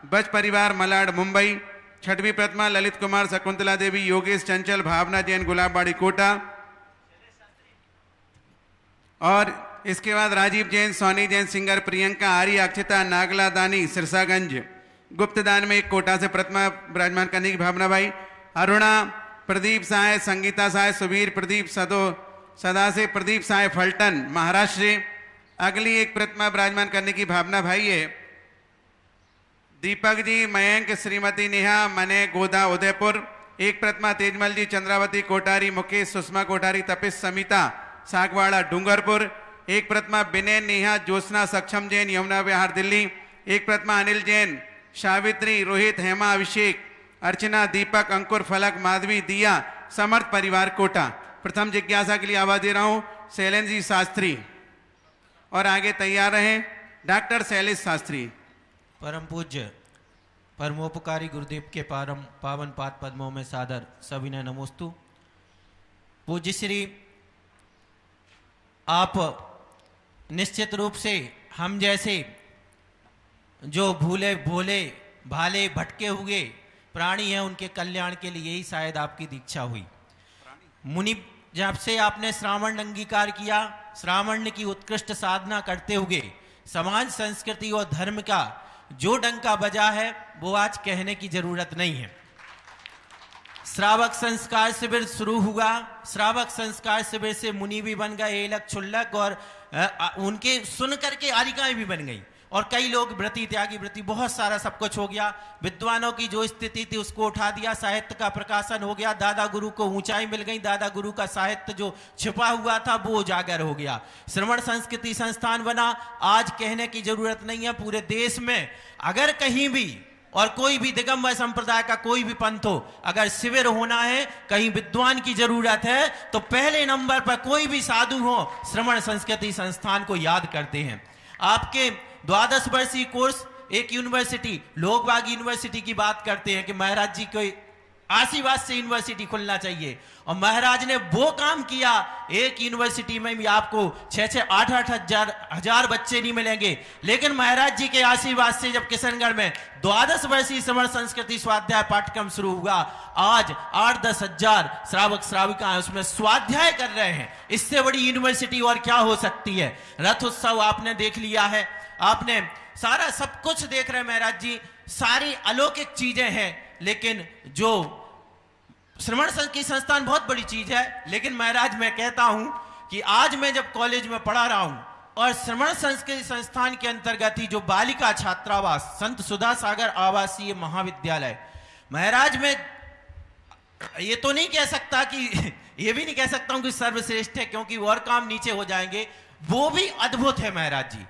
बज परिवार, मलाड, मुंबई। छठवीं प्रतिमा ललित कुमार, शकुंतला देवी, योगेश, चंचल, भावना जैन, गुलाबबाड़ी, कोटा। और इसके बाद राजीव जैन, सोनी जैन, सिंगर, प्रियंका, आर्य, अक्षता, नागला दानी, सिरसागंज। गुप्त दान में एक कोटा से प्रतिमा विराजमान करने की भावना भाई। अरुणा, प्रदीप साय, संगीता साय, सुबीर, प्रदीप सदा से प्रदीप साय, फल्टन, महाराष्ट्र। अगली एक प्रतिमा विराजमान करने की भावना भाई है दीपक जी, मयंक, श्रीमती नेहा, मने, गोदा, उदयपुर। एक प्रतिमा तेजमल जी, चंद्रावती, कोठारी, मुकेश, सुषमा कोठारी, तपिस, समिता, सागवाड़ा, डूंगरपुर। एक प्रतिमा विनय, नेहा, ज्योत्सना, सक्षम जैन, यमुना विहार, दिल्ली। एक प्रतिमा अनिल जैन, सावित्री, रोहित, हेमा, अभिषेक, अर्चना, दीपक, अंकुर, फलक, माधवी, दिया, समर्थ परिवार, कोटा। प्रथम जिज्ञासा के लिए आवाज दे रहा हूं शैलेंद्र जी शास्त्री, और आगे तैयार रहें डॉक्टर शैलेश शास्त्री। परम पूज्य परमोपकारी गुरुदेव के पावन पाद पद्मों में सादर सविनय नमोस्तु। पूज्य श्री, आप निश्चित रूप से हम जैसे जो भूले भोले भाले भटके हुए प्राणी हैं उनके कल्याण के लिए ही शायद आपकी दीक्षा हुई। मुनि, जब से आपने श्रावण अंगीकार किया, श्रावण की उत्कृष्ट साधना करते हुए समाज, संस्कृति और धर्म का जो डंका बजा है वो आज कहने की जरूरत नहीं है। श्रावक संस्कार शिविर शुरू हुआ, श्रावक संस्कार शिविर से मुनि भी बन गए एलक छुल्लक, और उनके सुन करके आरिकाएं भी बन गई, और कई लोग व्रती, त्यागी, व्रती, बहुत सारा सब कुछ हो गया। विद्वानों की जो स्थिति थी उसको उठा दिया, साहित्य का प्रकाशन हो गया, दादा गुरु को ऊंचाई मिल गई, दादा गुरु का साहित्य जो छिपा हुआ था वो उजागर हो गया, श्रवण संस्कृति संस्थान बना। आज कहने की जरूरत नहीं है, पूरे देश में अगर कहीं भी और कोई भी दिगंबर संप्रदाय का कोई भी पंथ हो, अगर शिविर होना है, कहीं विद्वान की जरूरत है, तो पहले नंबर पर कोई भी साधु हो, श्रवण संस्कृति संस्थान को याद करते हैं। आपके 12 वर्षीय कोर्स, एक यूनिवर्सिटी, लोकबाग यूनिवर्सिटी की बात करते हैं कि महाराज जी को आशीर्वाद से यूनिवर्सिटी खुलना चाहिए, और महाराज ने वो काम किया। एक यूनिवर्सिटी में भी आपको 6-8 हजार बच्चे नहीं मिलेंगे, लेकिन महाराज जी के आशीर्वाद से जब किशनगढ़ में 12 वर्षीय श्रवण संस्कृति स्वाध्याय पाठ्यक्रम शुरू हुआ, आज 8-10 हजार श्रावक श्राविका उसमें स्वाध्याय कर रहे हैं। इससे बड़ी यूनिवर्सिटी और क्या हो सकती है। रथ उत्सव आपने देख लिया है, आपने सारा सब कुछ देख रहे हैं महाराज जी, सारी अलौकिक चीजें हैं, लेकिन जो श्रवण की संस्थान बहुत बड़ी चीज है। लेकिन महाराज मैं कहता हूं कि आज मैं जब कॉलेज में पढ़ा रहा हूं, और श्रवण संस्कृति संस्थान के अंतर्गत ही जो बालिका छात्रावास संत सुधा सागर आवासीय महाविद्यालय, महाराज मैं ये तो नहीं कह सकता कि ये भी नहीं कह सकता हूं कि सर्वश्रेष्ठ है, क्योंकि और काम नीचे हो जाएंगे, वो भी अद्भुत है महाराज जी।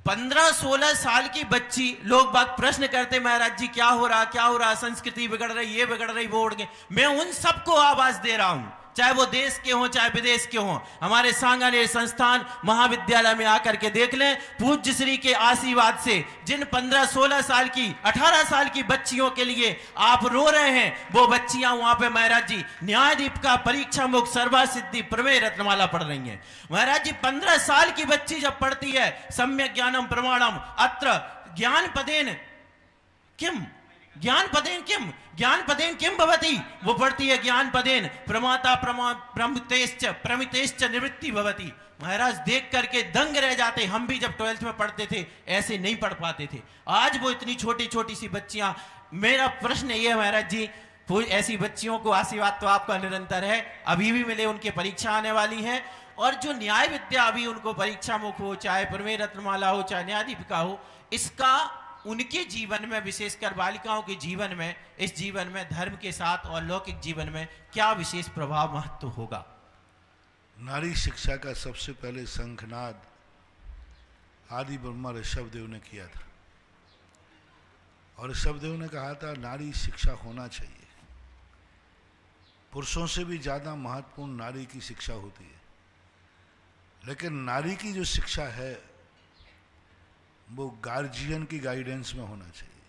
15-16 साल की बच्ची, लोग बात प्रश्न करते महाराज जी क्या हो रहा, संस्कृति बिगड़ रही, ये बिगड़ रही, वो उड़ गए। मैं उन सबको आवाज दे रहा हूं, चाहे वो देश के हों चाहे विदेश के हों। हमारे सांगानेर संस्थान महाविद्यालय में आकर के देख लें, पूज्य श्री के आशीर्वाद से जिन 15-16 साल की 18 साल की बच्चियों के लिए आप रो रहे हैं, वो बच्चियां वहां पे महाराज जी न्यायदीप का परीक्षा मुक्त सर्वा सिद्धि प्रमेय रत्नमाला पढ़ रही हैं। महाराज जी 15 साल की बच्ची जब पढ़ती है सम्यक ज्ञानम प्रमाणम अत्र ज्ञान पदेन किम, ज्ञान पदेन किम, ज्ञान पदेन किम भवती, वो पढ़ती है ज्ञान पदेन प्रमाता प्रमितेश्च निवृत्ति भवती। महाराज देख करके दंग रह जाते। हम भी जब 12th में पढ़ते थे ऐसे नहीं पढ़ पाते थे, आज वो इतनी छोटी छोटी सी बच्चियां। मेरा प्रश्न ये है महाराज जी, ऐसी बच्चियों को आशीर्वाद तो आपका निरंतर है, अभी भी मिले, उनकी परीक्षा आने वाली है, और जो न्याय विद्या अभी उनको परीक्षा मुख हो, चाहे प्रमेय रत्नमाला हो, चाहे न्यायाधीपिका हो, इसका उनके जीवन में, विशेषकर बालिकाओं के जीवन में, इस जीवन में धर्म के साथ और लौकिक जीवन में क्या विशेष प्रभाव महत्व होगा। नारी शिक्षा का सबसे पहले शंखनाद आदि ब्रह्मा ऋषभदेव ने किया था, और ऋषभदेव ने कहा था नारी शिक्षा होना चाहिए। पुरुषों से भी ज्यादा महत्वपूर्ण नारी की शिक्षा होती है, लेकिन नारी की जो शिक्षा है वो गार्जियन की गाइडेंस में होना चाहिए।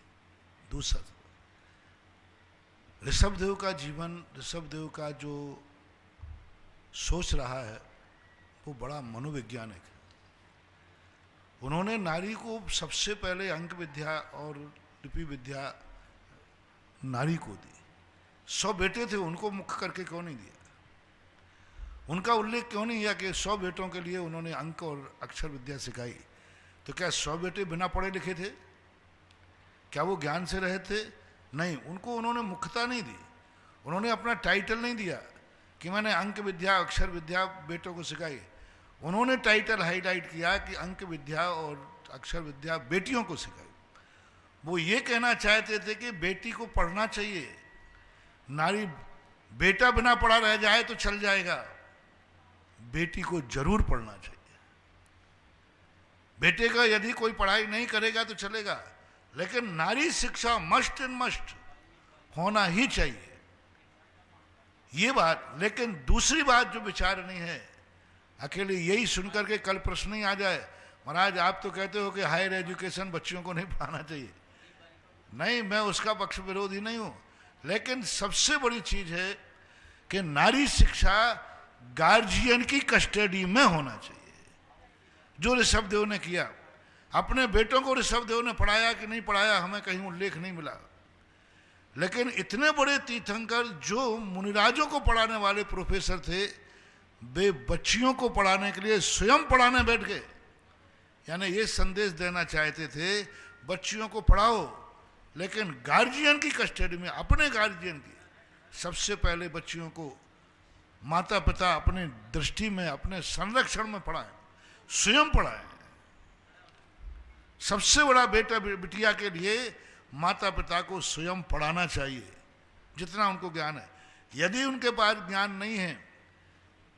दूसरा, ऋषभदेव का जीवन, ऋषभदेव का जो सोच रहा है वो बड़ा मनोवैज्ञानिक है। उन्होंने नारी को सबसे पहले अंक विद्या और लिपि विद्या नारी को दी। 100 बेटे थे, उनको मुख्य करके क्यों नहीं दिया? उनका उल्लेख क्यों नहीं किया कि 100 बेटों के लिए उन्होंने अंक और अक्षर विद्या सिखाई? तो क्या 100 बेटे बिना पढ़े लिखे थे? क्या वो ज्ञान से रहे थे? नहीं, उनको उन्होंने मुख्यता नहीं दी। उन्होंने अपना टाइटल नहीं दिया कि मैंने अंक विद्या अक्षर विद्या बेटों को सिखाई। उन्होंने टाइटल हाईलाइट किया कि अंक विद्या और अक्षर विद्या बेटियों को सिखाई। वो ये कहना चाहते थे कि बेटी को पढ़ना चाहिए, नारी बेटा बिना पढ़ा रह जाए तो चल जाएगा, बेटी को जरूर पढ़ना चाहिए। बेटे का यदि कोई पढ़ाई नहीं करेगा तो चलेगा, लेकिन नारी शिक्षा मस्ट एंड मस्ट होना ही चाहिए, ये बात। लेकिन दूसरी बात जो विचार नहीं है, अकेले यही सुनकर के कल प्रश्न ही आ जाए, महाराज आप तो कहते हो कि हायर एजुकेशन बच्चियों को नहीं पढ़ाना चाहिए। नहीं, मैं उसका पक्ष विरोधी नहीं हूं, लेकिन सबसे बड़ी चीज है कि नारी शिक्षा गार्जियन की कस्टडी में होना चाहिए। जो ऋषभदेव ने किया, अपने बेटों को ऋषभदेव ने पढ़ाया कि नहीं पढ़ाया हमें कहीं उल्लेख नहीं मिला, लेकिन इतने बड़े तीर्थंकर जो मुनिराजों को पढ़ाने वाले प्रोफेसर थे, वे बच्चियों को पढ़ाने के लिए स्वयं पढ़ाने बैठ गए। यानी ये संदेश देना चाहते थे बच्चियों को पढ़ाओ, लेकिन गार्जियन की कस्टडी में, अपने गार्जियन की। सबसे पहले बच्चियों को माता पिता अपने दृष्टि में, अपने संरक्षण में पढ़ाएं, स्वयं पढ़ाएं। सबसे बड़ा बेटा बिटिया के लिए माता पिता को स्वयं पढ़ाना चाहिए, जितना उनको ज्ञान है। यदि उनके पास ज्ञान नहीं है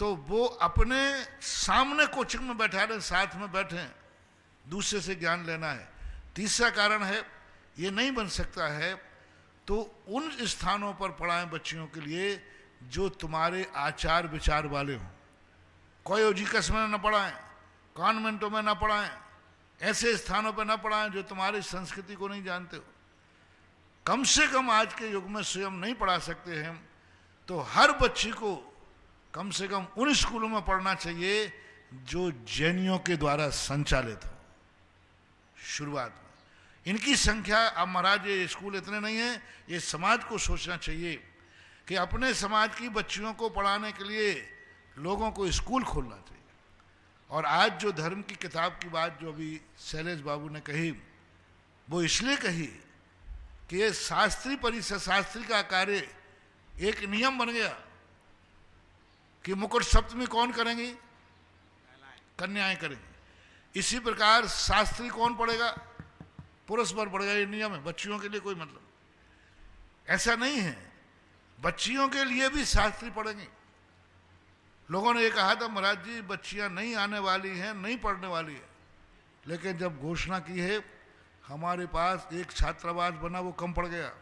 तो वो अपने सामने कोचिंग में बैठा रहे, साथ में बैठे, दूसरे से ज्ञान लेना है। तीसरा कारण है, ये नहीं बन सकता है तो उन स्थानों पर पढ़ाएं बच्चियों के लिए जो तुम्हारे आचार विचार वाले हों। कोयोजिकस में न पढ़ाएं, कॉन्वेंटों में न पढ़ाएं, ऐसे स्थानों पर न पढ़ाएं जो तुम्हारी संस्कृति को नहीं जानते हो। कम से कम आज के युग में स्वयं नहीं पढ़ा सकते हैं तो हर बच्ची को कम से कम उन स्कूलों में पढ़ना चाहिए जो जैनियों के द्वारा संचालित हो। शुरुआत में इनकी संख्या, अब महाराज ये स्कूल इतने नहीं हैं, ये समाज को सोचना चाहिए कि अपने समाज की बच्चियों को पढ़ाने के लिए लोगों को स्कूल खोलना चाहिए। और आज जो धर्म की किताब की बात जो अभी शैलेश बाबू ने कही, वो इसलिए कही कि ये शास्त्री परिषद, शास्त्री का कार्य एक नियम बन गया कि मुकुट सप्तमी कौन करेंगी? कन्याएं करेंगी। इसी प्रकार शास्त्री कौन पढ़ेगा? पुरुष पर पढ़ेगा। ये नियम है, बच्चियों के लिए कोई मतलब ऐसा नहीं है। बच्चियों के लिए भी शास्त्री पढ़ेंगे। लोगों ने ये कहा था महाराज जी बच्चियां नहीं आने वाली हैं, नहीं पढ़ने वाली है, लेकिन जब घोषणा की है हमारे पास एक छात्रावास बना, वो कम पड़ गया,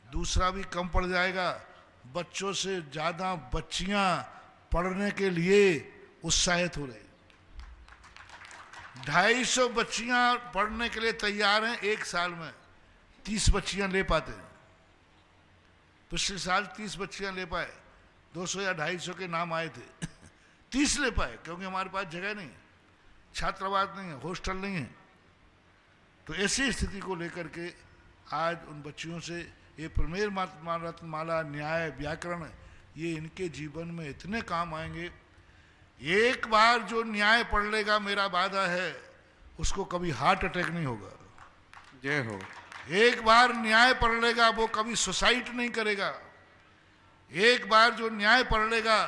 दूसरा भी कम पड़ जाएगा। बच्चों से ज्यादा बच्चियां पढ़ने के लिए उत्साहित हो रही। 250 बच्चियां पढ़ने के लिए तैयार हैं। एक साल में 30 बच्चियां ले पाते हैं। पिछले साल 30 बच्चियां ले पाए, 200 या 250 के नाम आए थे 30 ले पाए, क्योंकि हमारे पास जगह नहीं है, छात्रावास नहीं है, हॉस्टल नहीं है। तो ऐसी स्थिति को लेकर के आज उन बच्चियों से ये प्रमेय रत्नमाला, न्याय, व्याकरण, ये इनके जीवन में इतने काम आएंगे। एक बार जो न्याय पढ़ लेगा, मेरा वादा है, उसको कभी हार्ट अटैक नहीं होगा। जय हो। एक बार न्याय पढ़ लेगा वो कभी सुसाइड नहीं करेगा। एक बार जो न्याय पढ़ लेगा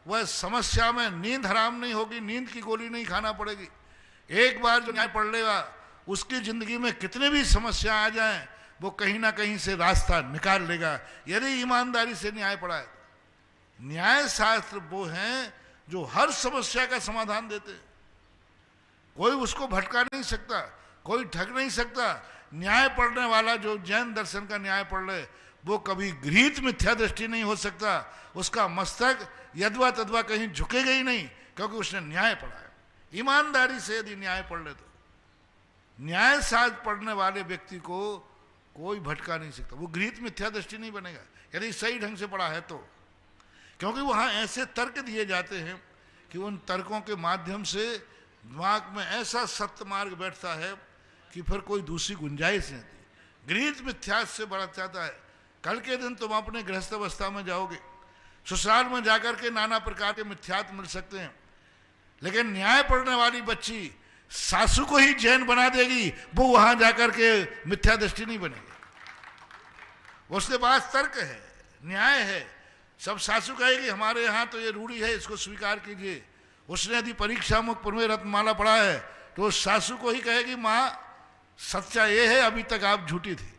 वह समस्या में नींद हराम नहीं होगी, नींद की गोली नहीं खाना पड़ेगी। एक बार जो न्याय पढ़ लेगा उसकी जिंदगी में कितने भी समस्या आ जाएं वो कहीं ना कहीं से रास्ता निकाल लेगा, यदि ईमानदारी से न्याय पढ़ाए। न्याय शास्त्र वो हैं जो हर समस्या का समाधान देते हैं। कोई उसको भटका नहीं सकता, कोई ठग नहीं सकता। न्याय पढ़ने वाला जो जैन दर्शन का न्याय पढ़ ले वो कभी गृहीत मिथ्या दृष्टि नहीं हो सकता। उसका मस्तक यद्वा तद्वा कहीं झुकेगा ही नहीं, क्योंकि उसने न्याय पढ़ा है। ईमानदारी से यदि न्याय पढ़ ले तो न्याय शास्त्र पढ़ने वाले व्यक्ति को कोई भटका नहीं सकता। वो गृहीत मिथ्या दृष्टि नहीं बनेगा यदि सही ढंग से पढ़ा है तो, क्योंकि वहाँ ऐसे तर्क दिए जाते हैं कि उन तर्कों के माध्यम से दिमाग में ऐसा सत्य मार्ग बैठता है कि फिर कोई दूसरी गुंजाइश नहीं थी। गृहीत मिथ्या से बढ़ जाता है। कल के दिन तुम अपने गृहस्थ अवस्था में जाओगे, ससुराल में जाकर के नाना प्रकार के मिथ्यात्व मिल सकते हैं, लेकिन न्याय पढ़ने वाली बच्ची सासू को ही जैन बना देगी, वो वहां जाकर के मिथ्या दृष्टि नहीं बनेगी। उसके पास तर्क है, न्याय है। सब सासू कहेगी हमारे यहाँ तो ये रूढ़ी है, इसको स्वीकार कीजिए। उसने यदि परीक्षा मुख प्रमेय रत्नमाला पढ़ा है तो सासू को ही कहेगी माँ सच्चा ये है, अभी तक आप झूठी थी।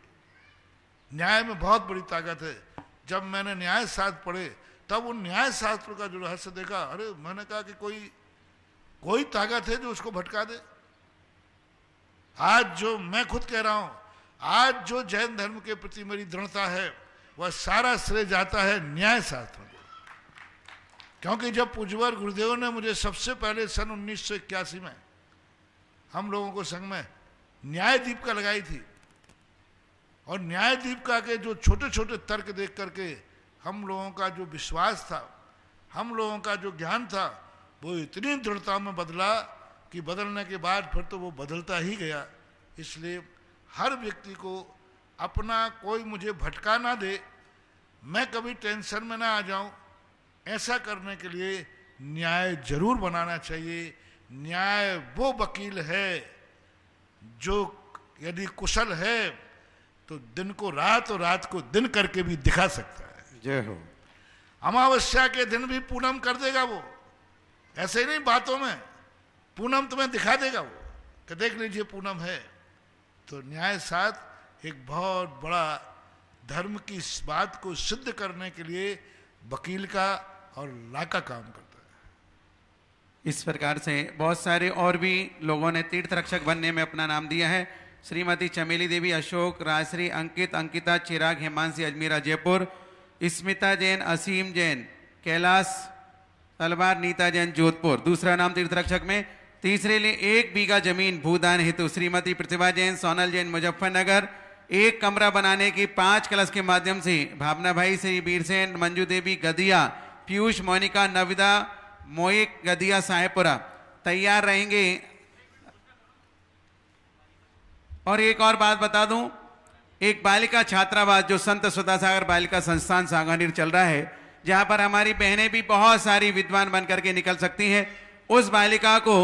न्याय में बहुत बड़ी ताकत है। जब मैंने न्याय शास्त्र पढ़े तब उन न्याय शास्त्रों का जो रहस्य देखा, अरे मैंने कहा कि कोई ताकत है जो उसको भटका दे। आज जो मैं खुद कह रहा हूं, आज जो जैन धर्म के प्रति मेरी दृढ़ता है वह सारा श्रेय जाता है न्याय शास्त्र को। क्योंकि जब पूज्यवर गुरुदेव ने मुझे सबसे पहले सन 1981 में हम लोगों को संघ में न्याय दीपिका लगाई थी, और न्याय दीपिका के जो छोटे छोटे तर्क देख करके हम लोगों का जो विश्वास था, हम लोगों का जो ज्ञान था, वो इतनी दृढ़ता में बदला कि बदलने के बाद फिर तो वो बदलता ही गया। इसलिए हर व्यक्ति को अपना कोई मुझे भटका ना दे, मैं कभी टेंशन में ना आ जाऊं, ऐसा करने के लिए न्याय जरूर बनाना चाहिए। न्याय वो वकील है जो यदि कुशल है तो दिन को रात और रात को दिन करके भी दिखा सकता है। जय हो। अमावस्या के दिन भी पूनम कर देगा वो, ऐसे ही नहीं बातों में, पूनम तुम्हें दिखा देगा वो कि देख लीजिए पूनम है। तो न्याय शास्त्र एक बहुत बड़ा धर्म की इस बात को सिद्ध करने के लिए वकील का और ला का काम करता है। इस प्रकार से बहुत सारे और भी लोगों ने तीर्थ रक्षक बनने में अपना नाम दिया है। श्रीमती चमेली देवी अशोक, राजश्री अंकित, अंकिता, चिराग, हेमांशी अजमेरा जयपुर, स्मिता जैन, असीम जैन कैलाश तलवार, नीता जैन जोधपुर। दूसरा नाम तीर्थरक्षक में। तीसरे लिए 1 बीघा जमीन भूदान हेतु श्रीमती प्रतिभा जैन, सोनल जैन मुजफ्फरनगर। 1 कमरा बनाने की 5 कलश के माध्यम से भावना भाई, श्री बीरसेन, मंजू देवी गदिया, पीयूष, मोनिका, नविदा मोइक गदिया साहेबपुरा तैयार रहेंगे। और एक और बात बता दूं, एक बालिका छात्रावास जो संत सुधासागर बालिका संस्थान सांगानेर चल रहा है, जहां पर हमारी बहनें भी बहुत सारी विद्वान बनकर के निकल सकती हैं, उस बालिका को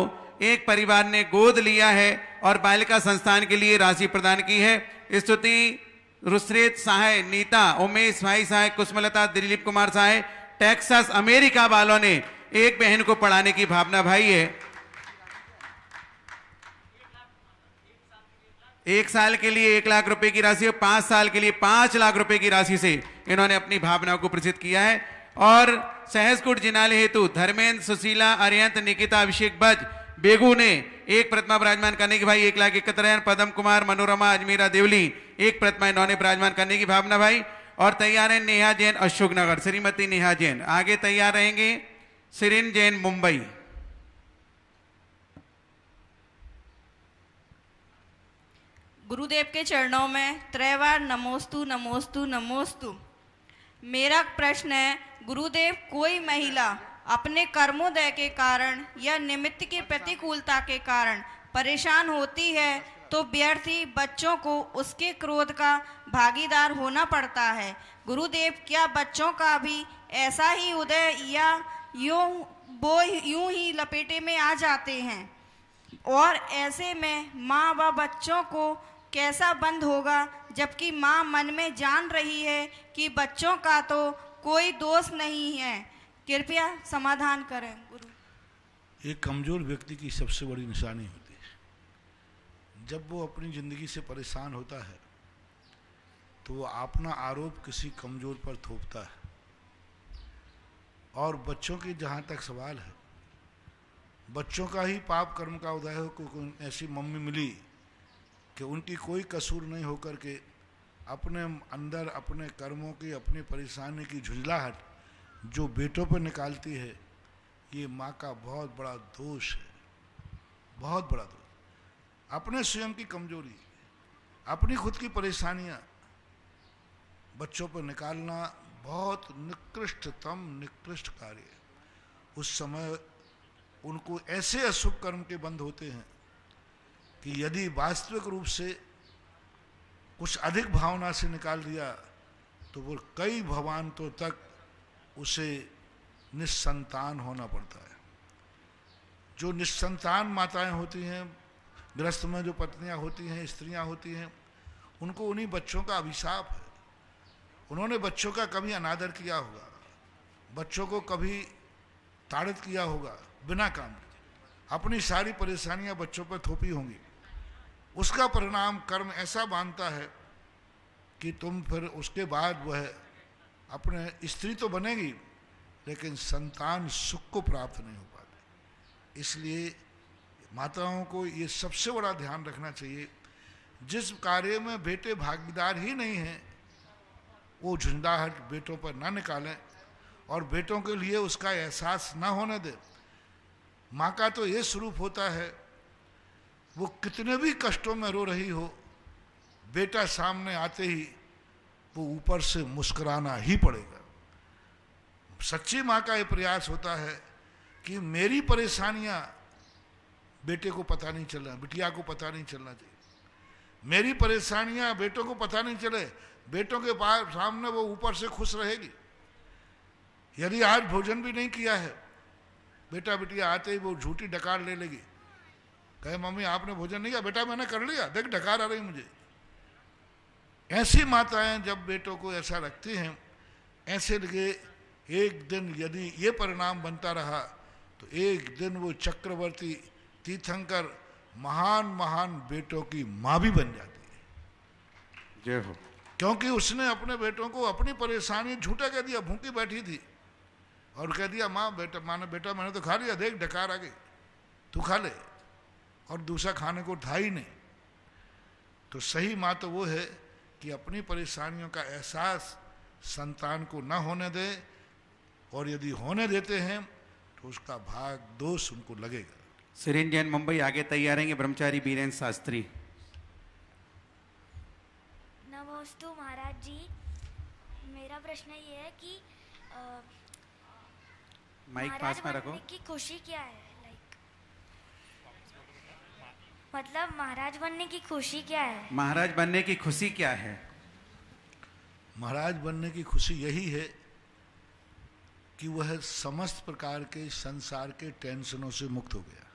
एक परिवार ने गोद लिया है और बालिका संस्थान के लिए राशि प्रदान की है। स्तुति रुश्रेत सहाय, नीता, उमेश भाई सहाय, कुसुमलता, दिलीप कुमार सहाय, टेक्सास अमेरिका वालों ने एक बहन को पढ़ाने की भावना भाई है। 1 साल के लिए 1 लाख रुपए की राशि और 5 साल के लिए 5 लाख रुपए की राशि से इन्होंने अपनी भावनाओं को प्रसिद्ध किया है। और सहसकुट जिनाले हेतु धर्मेंद्र, सुशीला, अरियंत, निकिता, अभिषेक बज, बेगू ने 1 प्रतिमा विराजमान करने की भाई 1,71,000। पदम कुमार, मनोरमा, अजमेरा देवली 1 प्रतिमा इन्होंने विराजमान करने की भावना भाई। और तैयार है नेहा जैन अशोकनगर, श्रीमती नेहा जैन। आगे तैयार रहेंगे सिरिन जैन मुंबई। गुरुदेव के चरणों में त्रैवार नमोस्तु नमोस्तु नमोस्तु। मेरा प्रश्न है, गुरुदेव कोई महिला अपने कर्मोदय के कारण या निमित्त की प्रतिकूलता के कारण परेशान होती है तो व्यर्थ ही बच्चों को उसके क्रोध का भागीदार होना पड़ता है। गुरुदेव क्या बच्चों का भी ऐसा ही उदय या यूं ही लपेटे में आ जाते हैं? और ऐसे में माँ व बच्चों को कैसा बंद होगा, जबकि माँ मन में जान रही है कि बच्चों का तो कोई दोष नहीं है। कृपया समाधान करें गुरु। एक कमजोर व्यक्ति की सबसे बड़ी निशानी होती है, जब वो अपनी जिंदगी से परेशान होता है तो वो अपना आरोप किसी कमजोर पर थोपता है। और बच्चों की जहाँ तक सवाल है, बच्चों का ही पाप कर्म का उदय हो, कोई ऐसी मम्मी मिली कि उनकी कोई कसूर नहीं होकर के अपने अंदर अपने कर्मों की, अपनी परेशानी की झुंझलाहट जो बेटों पर निकालती है, ये माँ का बहुत बड़ा दोष है, बहुत बड़ा दोष। अपने स्वयं की कमजोरी, अपनी खुद की परेशानियाँ बच्चों पर निकालना बहुत निकृष्ट कार्य है। उस समय उनको ऐसे अशुभ कर्म के बंद होते हैं कि यदि वास्तविक रूप से कुछ अधिक भावना से निकाल दिया तो वो कई भवांतों तक उसे निस्संतान होना पड़ता है। जो निस्संतान माताएं होती हैं, गृहस्थ में जो पत्नियां होती हैं, स्त्रियां होती हैं, उनको उन्हीं बच्चों का अभिशाप है। उन्होंने बच्चों का कभी अनादर किया होगा, बच्चों को कभी ताड़ित किया होगा बिना काम के, अपनी सारी परेशानियां बच्चों पर थोपी होंगी। उसका परिणाम कर्म ऐसा बांधता है कि तुम फिर उसके बाद वह अपने स्त्री तो बनेगी लेकिन संतान सुख को प्राप्त नहीं हो पाते। इसलिए माताओं को ये सबसे बड़ा ध्यान रखना चाहिए, जिस कार्य में बेटे भागीदार ही नहीं हैं वो झुंझलाहट बेटों पर ना निकालें और बेटों के लिए उसका एहसास ना होने दें। माँ का तो ये स्वरूप होता है, वो कितने भी कष्टों में रो रही हो, बेटा सामने आते ही वो ऊपर से मुस्कुराना ही पड़ेगा। सच्ची माँ का ये प्रयास होता है कि मेरी परेशानियाँ बेटे को पता नहीं चलना, बिटिया को पता नहीं चलना चाहिए। मेरी परेशानियाँ बेटों को पता नहीं चले, बेटों के पास सामने वो ऊपर से खुश रहेगी। यदि आज भोजन भी नहीं किया है, बेटा बिटिया आते ही वो झूठी डकार ले लेगी, कहे मम्मी आपने भोजन नहीं किया, बेटा मैंने कर लिया, देख डकार आ रही मुझे। ऐसी माताएं जब बेटों को ऐसा रखती हैं, ऐसे लगे एक दिन यदि ये परिणाम बनता रहा तो एक दिन वो चक्रवर्ती तीर्थंकर महान महान बेटों की माँ भी बन जाती है। जय हो। क्योंकि उसने अपने बेटों को अपनी परेशानी झूठा कह दिया, भूखी बैठी थी और कह दिया माँ बेटा, माँ ने बेटा मैंने तो खा लिया, देख डकार आ गई, तू खा ले, और दूसरा खाने को था ही नहीं। तो सही माँ तो वो है कि अपनी परेशानियों का एहसास संतान को न होने दे, और यदि होने देते हैं तो उसका भाग दोष उनको लगेगा। सुरेन जैन मुंबई आगे तैयार रहेंगे ब्रह्मचारी बीरेन्द्र शास्त्री। नमोस्तु महाराज जी, मेरा प्रश्न ये है कि माइक महाराज पास में रखो। बनने की खुशी क्या है? मतलब महाराज बनने की खुशी क्या है? महाराज बनने की खुशी क्या है? महाराज बनने की खुशी यही है कि वह समस्त प्रकार के संसार के टेंशनों से मुक्त हो गया।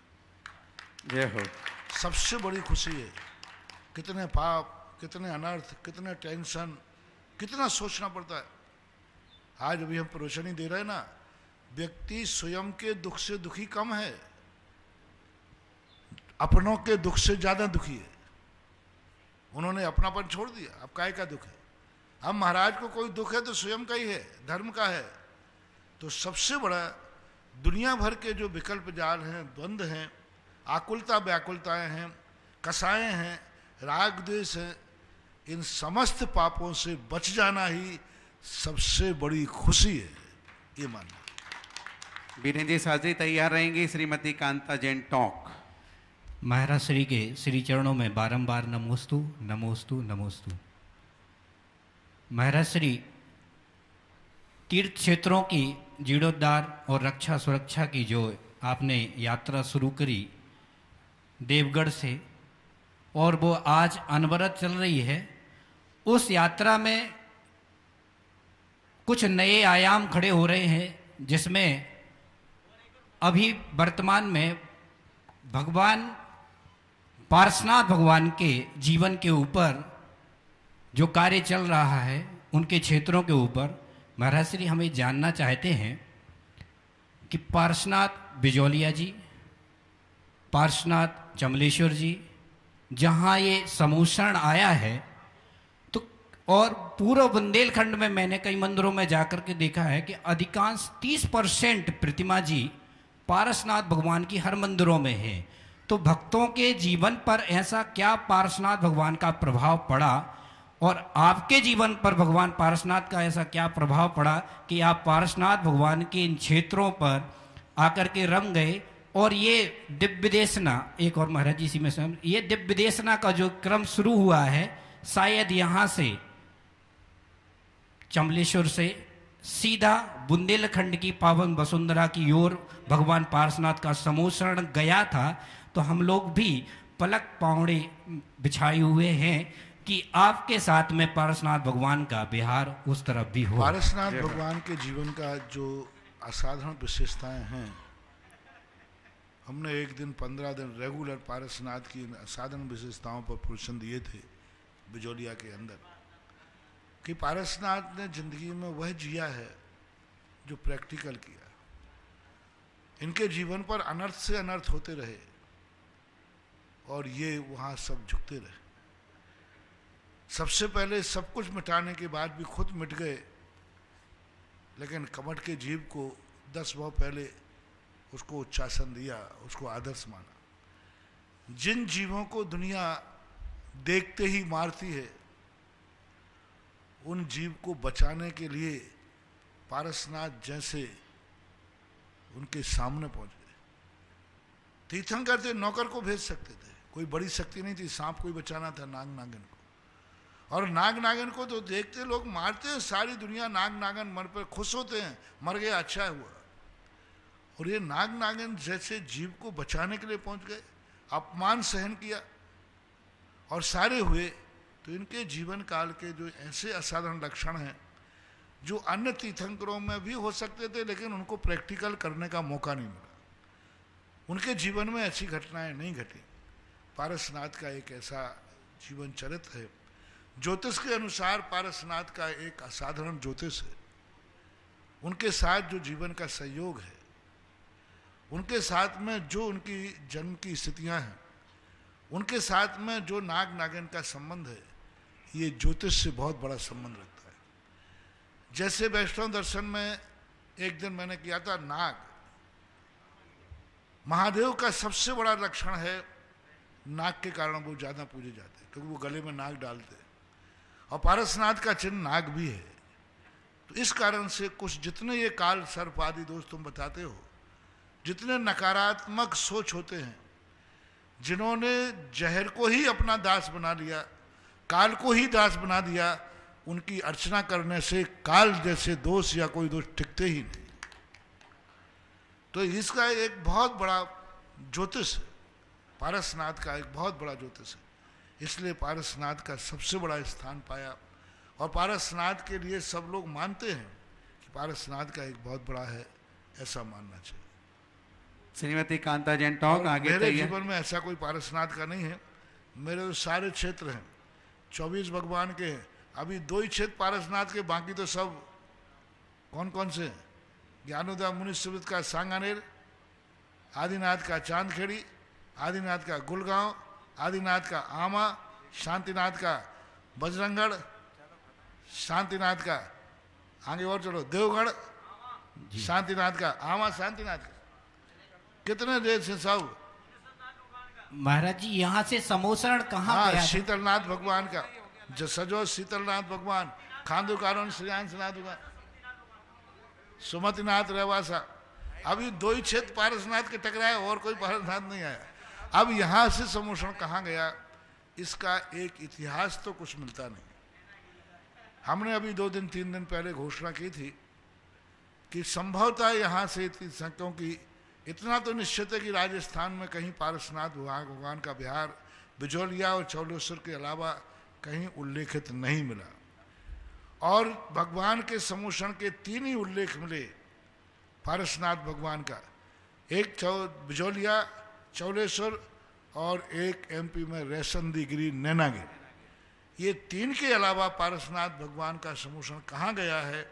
जय हो। सबसे बड़ी खुशी है। कितने पाप, कितने अनर्थ, कितने टेंशन, कितना सोचना पड़ता है। आज अभी हम प्रवचनी दे रहे हैं ना, व्यक्ति स्वयं के दुख से दुखी कम है, अपनों के दुख से ज्यादा दुखी है। उन्होंने अपनापन छोड़ दिया, अब काय का दुख है। अब महाराज को कोई दुख है तो स्वयं का ही है, धर्म का है। तो सबसे बड़ा दुनिया भर के जो विकल्प जाल हैं, द्वंद्व हैं, आकुलता व्याकुलताएं हैं, कसाएं हैं, राग द्वेष हैं, इन समस्त पापों से बच जाना ही सबसे बड़ी खुशी है, ये मानना। बीरेन्द्र जी शास्त्री तैयार रहेंगे। श्रीमती कांता जैन टॉक। महाराज श्री के श्री चरणों में बारंबार नमोस्तु नमोस्तु नमोस्तु। महाराज श्री तीर्थ क्षेत्रों की जीर्णोद्धार और रक्षा सुरक्षा की जो आपने यात्रा शुरू करी देवगढ़ से, और वो आज अनवरत चल रही है, उस यात्रा में कुछ नए आयाम खड़े हो रहे हैं, जिसमें अभी वर्तमान में भगवान पार्श्वनाथ भगवान के जीवन के ऊपर जो कार्य चल रहा है, उनके क्षेत्रों के ऊपर महाराज श्री हमें जानना चाहते हैं कि पार्श्वनाथ बिजौलिया जी, पार्श्वनाथ चमलेश्वर जी, जहाँ ये समूषण आया है, तो और पूर्व बुंदेलखंड में मैंने कई मंदिरों में जाकर के देखा है कि अधिकांश 30% प्रतिमा जी पार्श्वनाथ भगवान की हर मंदिरों में है। तो भक्तों के जीवन पर ऐसा क्या पार्श्वनाथ भगवान का प्रभाव पड़ा, और आपके जीवन पर भगवान पार्श्वनाथ का ऐसा क्या प्रभाव पड़ा कि आप पार्श्वनाथ भगवान के इन क्षेत्रों पर आकर के रम गए, और ये दिव्य देशना, एक और महाराज जी इसी में से, ये दिव्य देशना का जो क्रम शुरू हुआ है, शायद यहाँ से चमलेश्वर से सीधा बुंदेलखंड की पावन वसुंधरा की ओर भगवान पार्श्वनाथ का समूषण गया था। तो हम लोग भी पलक पावड़े बिछाए हुए हैं कि आपके साथ में पार्श्वनाथ भगवान का विहार उस तरफ भी हो। पार्श्वनाथ भगवान के जीवन का जो असाधारण विशेषताएं हैं, हमने एक दिन 15 दिन रेगुलर पार्श्वनाथ की असाधारण विशेषताओं पर प्रवचन दिए थे बिजौलिया के अंदर, कि पार्श्वनाथ ने जिंदगी में वह जिया है जो प्रैक्टिकल किया। इनके जीवन पर अनर्थ से अनर्थ होते रहे और ये वहाँ सब झुकते रहे। सबसे पहले सब कुछ मिटाने के बाद भी खुद मिट गए, लेकिन कमट के जीव को 10 भाव पहले उसको उच्चासन दिया, उसको आदर्श माना। जिन जीवों को दुनिया देखते ही मारती है, उन जीव को बचाने के लिए पारसनाथ जैसे उनके सामने पहुंच गए। तीर्थंकर थे, नौकर को भेज सकते थे, कोई बड़ी शक्ति नहीं थी। सांप को ही बचाना था, नाग नागिन को, और नाग नागिन को तो देखते लोग मारते हैं, सारी दुनिया नाग नागिन मर पर खुश होते हैं, मर गया अच्छा हुआ। और ये नाग नागिन जैसे जीव को बचाने के लिए पहुंच गए, अपमान सहन किया और सारे हुए। तो इनके जीवन काल के जो ऐसे असाधारण लक्षण हैं जो अन्य तीर्थंकरों में भी हो सकते थे, लेकिन उनको प्रैक्टिकल करने का मौका नहीं मिला। उनके जीवन में ऐसी घटनाएं नहीं घटी। पारसनाथ का एक ऐसा जीवन चरित्र है। ज्योतिष के अनुसार पारसनाथ का एक असाधारण ज्योतिष है। उनके साथ जो जीवन का संयोग है, उनके साथ में जो उनकी जन्म की स्थितियां हैं, उनके साथ में जो नाग नागिन का संबंध है, ये ज्योतिष से बहुत बड़ा संबंध रखता है। जैसे वैष्णव दर्शन में एक दिन मैंने किया था, नाग महादेव का सबसे बड़ा लक्षण है नाग के कारण वो ज़्यादा पूजे जाते हैं, क्योंकि वो गले में नाग डालते हैं, और पारसनाथ का चिन्ह नाग भी है। तो इस कारण से कुछ जितने ये काल सर्प आदि दोष तुम बताते हो, जितने नकारात्मक सोच होते हैं, जिन्होंने जहर को ही अपना दास बना लिया, काल को ही दास बना दिया, उनकी अर्चना करने से काल जैसे दोष या कोई दोष टिकते ही नहीं। तो इसका एक बहुत बड़ा ज्योतिष है, पारसनाथ का एक बहुत बड़ा ज्योतिष है। इसलिए पारसनाथ का सबसे बड़ा स्थान पाया, और पारसनाथ के लिए सब लोग मानते हैं कि पारसनाथ का एक बहुत बड़ा है, ऐसा मानना चाहिए। श्रीमती कांता जैन टॉक आगे मेरे तैयार। जीवन में ऐसा कोई पारसनाथ का नहीं है। मेरे जो सारे क्षेत्र हैं 24 भगवान के हैं, अभी 2 ही क्षेत्र पारसनाथ के, बाकी तो सब कौन कौन से हैं? ज्ञानोदय मुनि सुवृत का सांगानेर, आदिनाथ का चांदखेड़ी, आदिनाथ का गुलगांव, आदिनाथ का आमा, शांतिनाथ का बजरंगगढ़, शांतिनाथ का आगे और चलो देवगढ़, शांतिनाथ का आमा, शांतिनाथ का कितने देश है सब? महाराज जी यहाँ से समोसरण कहाँ हाँ, गया था? शीतलनाथ भगवान का जो सजो शीतलनाथ भगवान, खांदू कारण श्रीयांशनाथ भगवान, सुमतिनाथ रेवासा। अभी 2 ही क्षेत्र पारसनाथ के टकराए, और कोई पारसनाथ नहीं आया। अब यहाँ से समोषण कहाँ गया, इसका एक इतिहास तो कुछ मिलता नहीं। हमने अभी 2 दिन 3 दिन पहले घोषणा की थी कि संभवतः यहाँ से, क्योंकि इतना तो निश्चित है कि राजस्थान में कहीं पारसनाथ भगवान का बिहार बिजोलिया और चौलेश्वर के अलावा कहीं उल्लेखित नहीं मिला। और भगवान के समोषण के 3 ही उल्लेख मिले पारसनाथ भगवान का, एक बिजोलिया, चौलेश्वर, और एक MP में रेशनदीगिरी नैनागिरी। ये 3 के अलावा पारसनाथ भगवान का समोषण कहाँ गया है,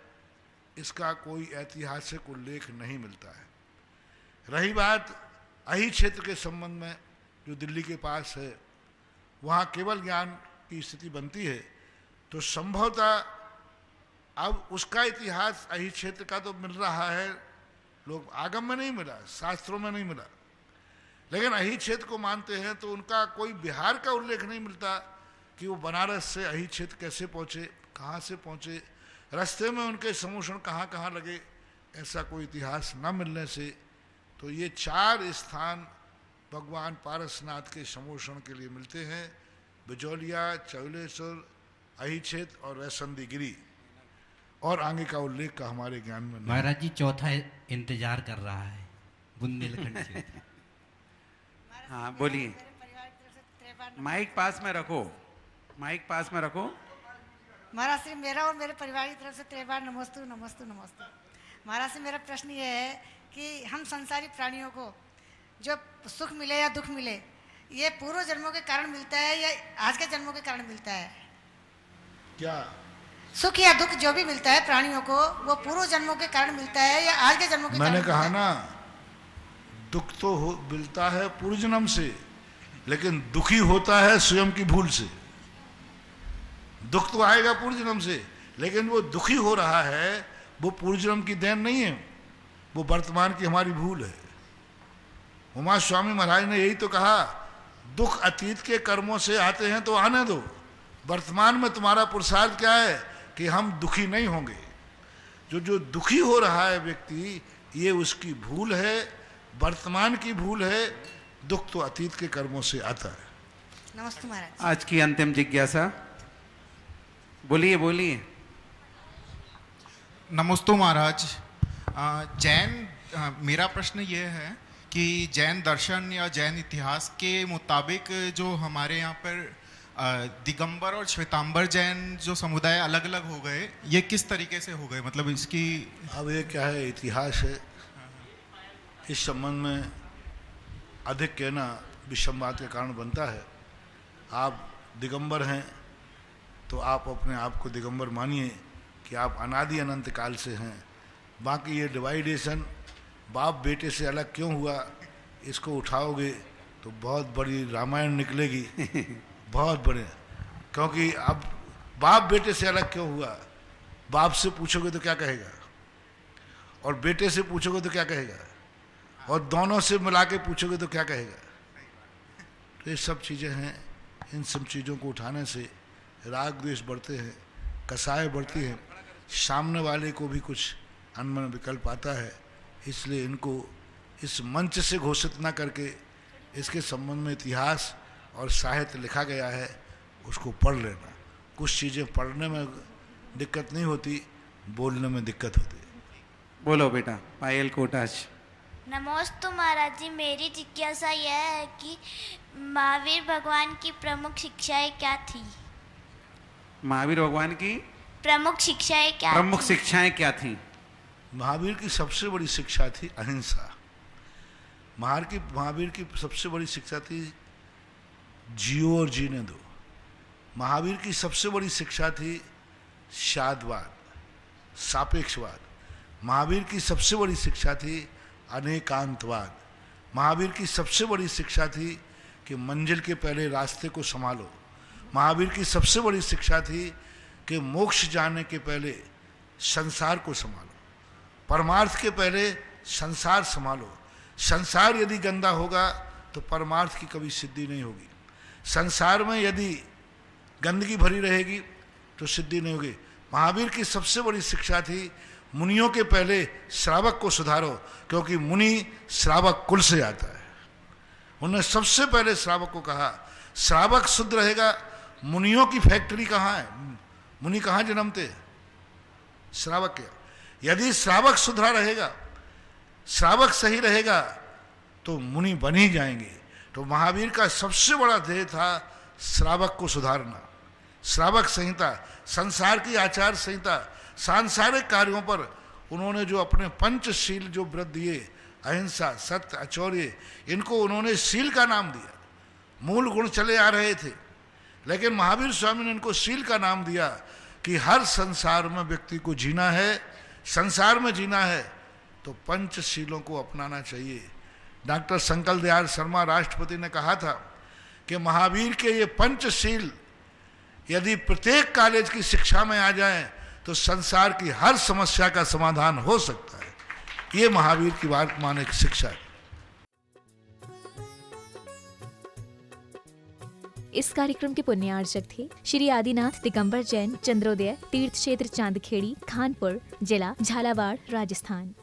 इसका कोई ऐतिहासिक उल्लेख नहीं मिलता है। रही बात अही क्षेत्र के संबंध में, जो दिल्ली के पास है, वहाँ केवल ज्ञान की स्थिति बनती है, तो संभवतः अब उसका इतिहास अही क्षेत्र का तो मिल रहा है, लोग आगम में नहीं मिला, शास्त्रों में नहीं मिला, लेकिन अही क्षेत्र को मानते हैं, तो उनका कोई बिहार का उल्लेख नहीं मिलता कि वो बनारस से अही क्षेत्र कैसे पहुँचे, कहाँ से पहुँचे, रास्ते में उनके समोषण कहाँ कहाँ लगे, ऐसा कोई इतिहास न मिलने से तो ये 4 स्थान भगवान पारसनाथ के समोषण के लिए मिलते हैं, बिजोलिया, चौलेश्वर, अही क्षेत्र और रेशनदीगिरी, और आगे का उल्लेख का हमारे ज्ञान में नहीं। महाराज जी चौथा इंतजार कर रहा है, बुंदेलखंड क्षेत्र। हाँ बोलिए, माइक पास में रखो, माइक पास में रखो। महाराज श्री, मेरा और मेरे परिवार की तरफ से 3 बार नमोस्तु नमोस्तु नमोस्तु। महाराज से मेरा प्रश्न ये है कि हम संसारी प्राणियों को जो सुख मिले या दुख मिले, ये पूर्व जन्मों के कारण मिलता है या आज के जन्मों के कारण मिलता है? क्या सुख या दुख जो भी मिलता है प्राणियों को, वो पूर्व जन्मों के कारण मिलता है या आज के जन्मों के कारण? मैंने कहा ना, दुख तो मिलता है पूर्व जन्म से, लेकिन दुखी होता है स्वयं की भूल से। दुख तो आएगा पूर्व जन्म से, लेकिन वो दुखी हो रहा है, वो पूर्व जन्म की देन नहीं है, वो वर्तमान की हमारी भूल है। उमा स्वामी महाराज ने यही तो कहा, दुख अतीत के कर्मों से आते हैं तो आने दो, वर्तमान में तुम्हारा पुरुषार्थ क्या है कि हम दुखी नहीं होंगे। जो दुखी हो रहा है व्यक्ति, ये उसकी भूल है, वर्तमान की भूल है। दुख तो अतीत के कर्मों से आता है। नमस्ते महाराज। आज की अंतिम जिज्ञासा, बोलिए बोलिए। नमस्ते महाराज। मेरा प्रश्न ये है कि जैन दर्शन या जैन इतिहास के मुताबिक जो हमारे यहाँ पर दिगंबर और श्वेतांबर जैन जो समुदाय अलग अलग हो गए, ये किस तरीके से हो गए? मतलब इसकी अब ये क्या है, इतिहास है, इस संबंध में अधिक कहना विषमवाद के कारण बनता है। आप दिगंबर हैं तो आप अपने आप को दिगंबर मानिए कि आप अनादि अनंत काल से हैं। बाकी ये डिवाइडेशन बाप बेटे से अलग क्यों हुआ, इसको उठाओगे तो बहुत बड़ी रामायण निकलेगी, बहुत बड़े। क्योंकि अब बाप बेटे से अलग क्यों हुआ, बाप से पूछोगे तो क्या कहेगा, और बेटे से पूछोगे तो क्या कहेगा, और दोनों से मिला के पूछोगे तो क्या कहेगा। तो ये सब चीज़ें हैं। इन सब चीज़ों को उठाने से राग द्वेष बढ़ते हैं, कसाय बढ़ती है, सामने वाले को भी कुछ अनमन विकल्प आता है। इसलिए इनको इस मंच से घोषित ना करके इसके संबंध में इतिहास और साहित्य लिखा गया है, उसको पढ़ लेना। कुछ चीज़ें पढ़ने में दिक्कत नहीं होती, बोलने में दिक्कत होती है। बोलो बेटा पायल कोटाच। नमोस्तु महाराज जी, मेरी जिज्ञासा यह है कि महावीर भगवान की प्रमुख शिक्षाएं क्या थी? महावीर भगवान की प्रमुख शिक्षाएं क्या प्रमुख थी? शिक्षाएं क्या थी? महावीर की सबसे बड़ी शिक्षा थी अहिंसा। महावीर की सबसे बड़ी शिक्षा थी जियो और जीने दो। महावीर की सबसे बड़ी शिक्षा थी शादवाद, सापेक्षवाद। महावीर की सबसे बड़ी शिक्षा थी अनेकांतवाद। महावीर की सबसे बड़ी शिक्षा थी कि मंजिल के पहले रास्ते को संभालो। महावीर की सबसे बड़ी शिक्षा थी कि मोक्ष जाने के पहले संसार को संभालो, परमार्थ के पहले संसार संभालो। संसार यदि गंदा होगा तो परमार्थ की कभी सिद्धि नहीं होगी। संसार में यदि गंदगी भरी रहेगी तो सिद्धि नहीं होगी। महावीर की सबसे बड़ी शिक्षा थी मुनियों के पहले श्रावक को सुधारो, क्योंकि मुनि श्रावक कुल से आता है। उन्होंने सबसे पहले श्रावक को कहा श्रावक शुद्ध रहेगा। मुनियों की फैक्ट्री कहाँ है? मुनि कहाँ जन्मते? श्रावक के। यदि श्रावक सुधरा रहेगा, श्रावक सही रहेगा तो मुनि बन ही जाएंगे। तो महावीर का सबसे बड़ा ध्येय था श्रावक को सुधारना। श्रावक संहिता, संसार की आचार संहिता, सांसारिक कार्यों पर उन्होंने जो अपने पंचशील जो व्रत दिए, अहिंसा, सत्य, अचौर्य, इनको उन्होंने शील का नाम दिया। मूल गुण चले आ रहे थे, लेकिन महावीर स्वामी ने इनको शील का नाम दिया कि हर संसार में व्यक्ति को जीना है। संसार में जीना है तो पंचशीलों को अपनाना चाहिए। डॉक्टर संकल दयाल शर्मा राष्ट्रपति ने कहा था कि महावीर के ये पंचशील यदि प्रत्येक कॉलेज की शिक्षा में आ जाएं तो संसार की हर समस्या का समाधान हो सकता है। ये महावीर की वर्तमान एक शिक्षा है। इस कार्यक्रम के पुण्यार्चक थे श्री आदिनाथ दिगंबर जैन, चंद्रोदय, तीर्थ क्षेत्र चांदखेड़ी, खानपुर, जिला झालावाड़, राजस्थान।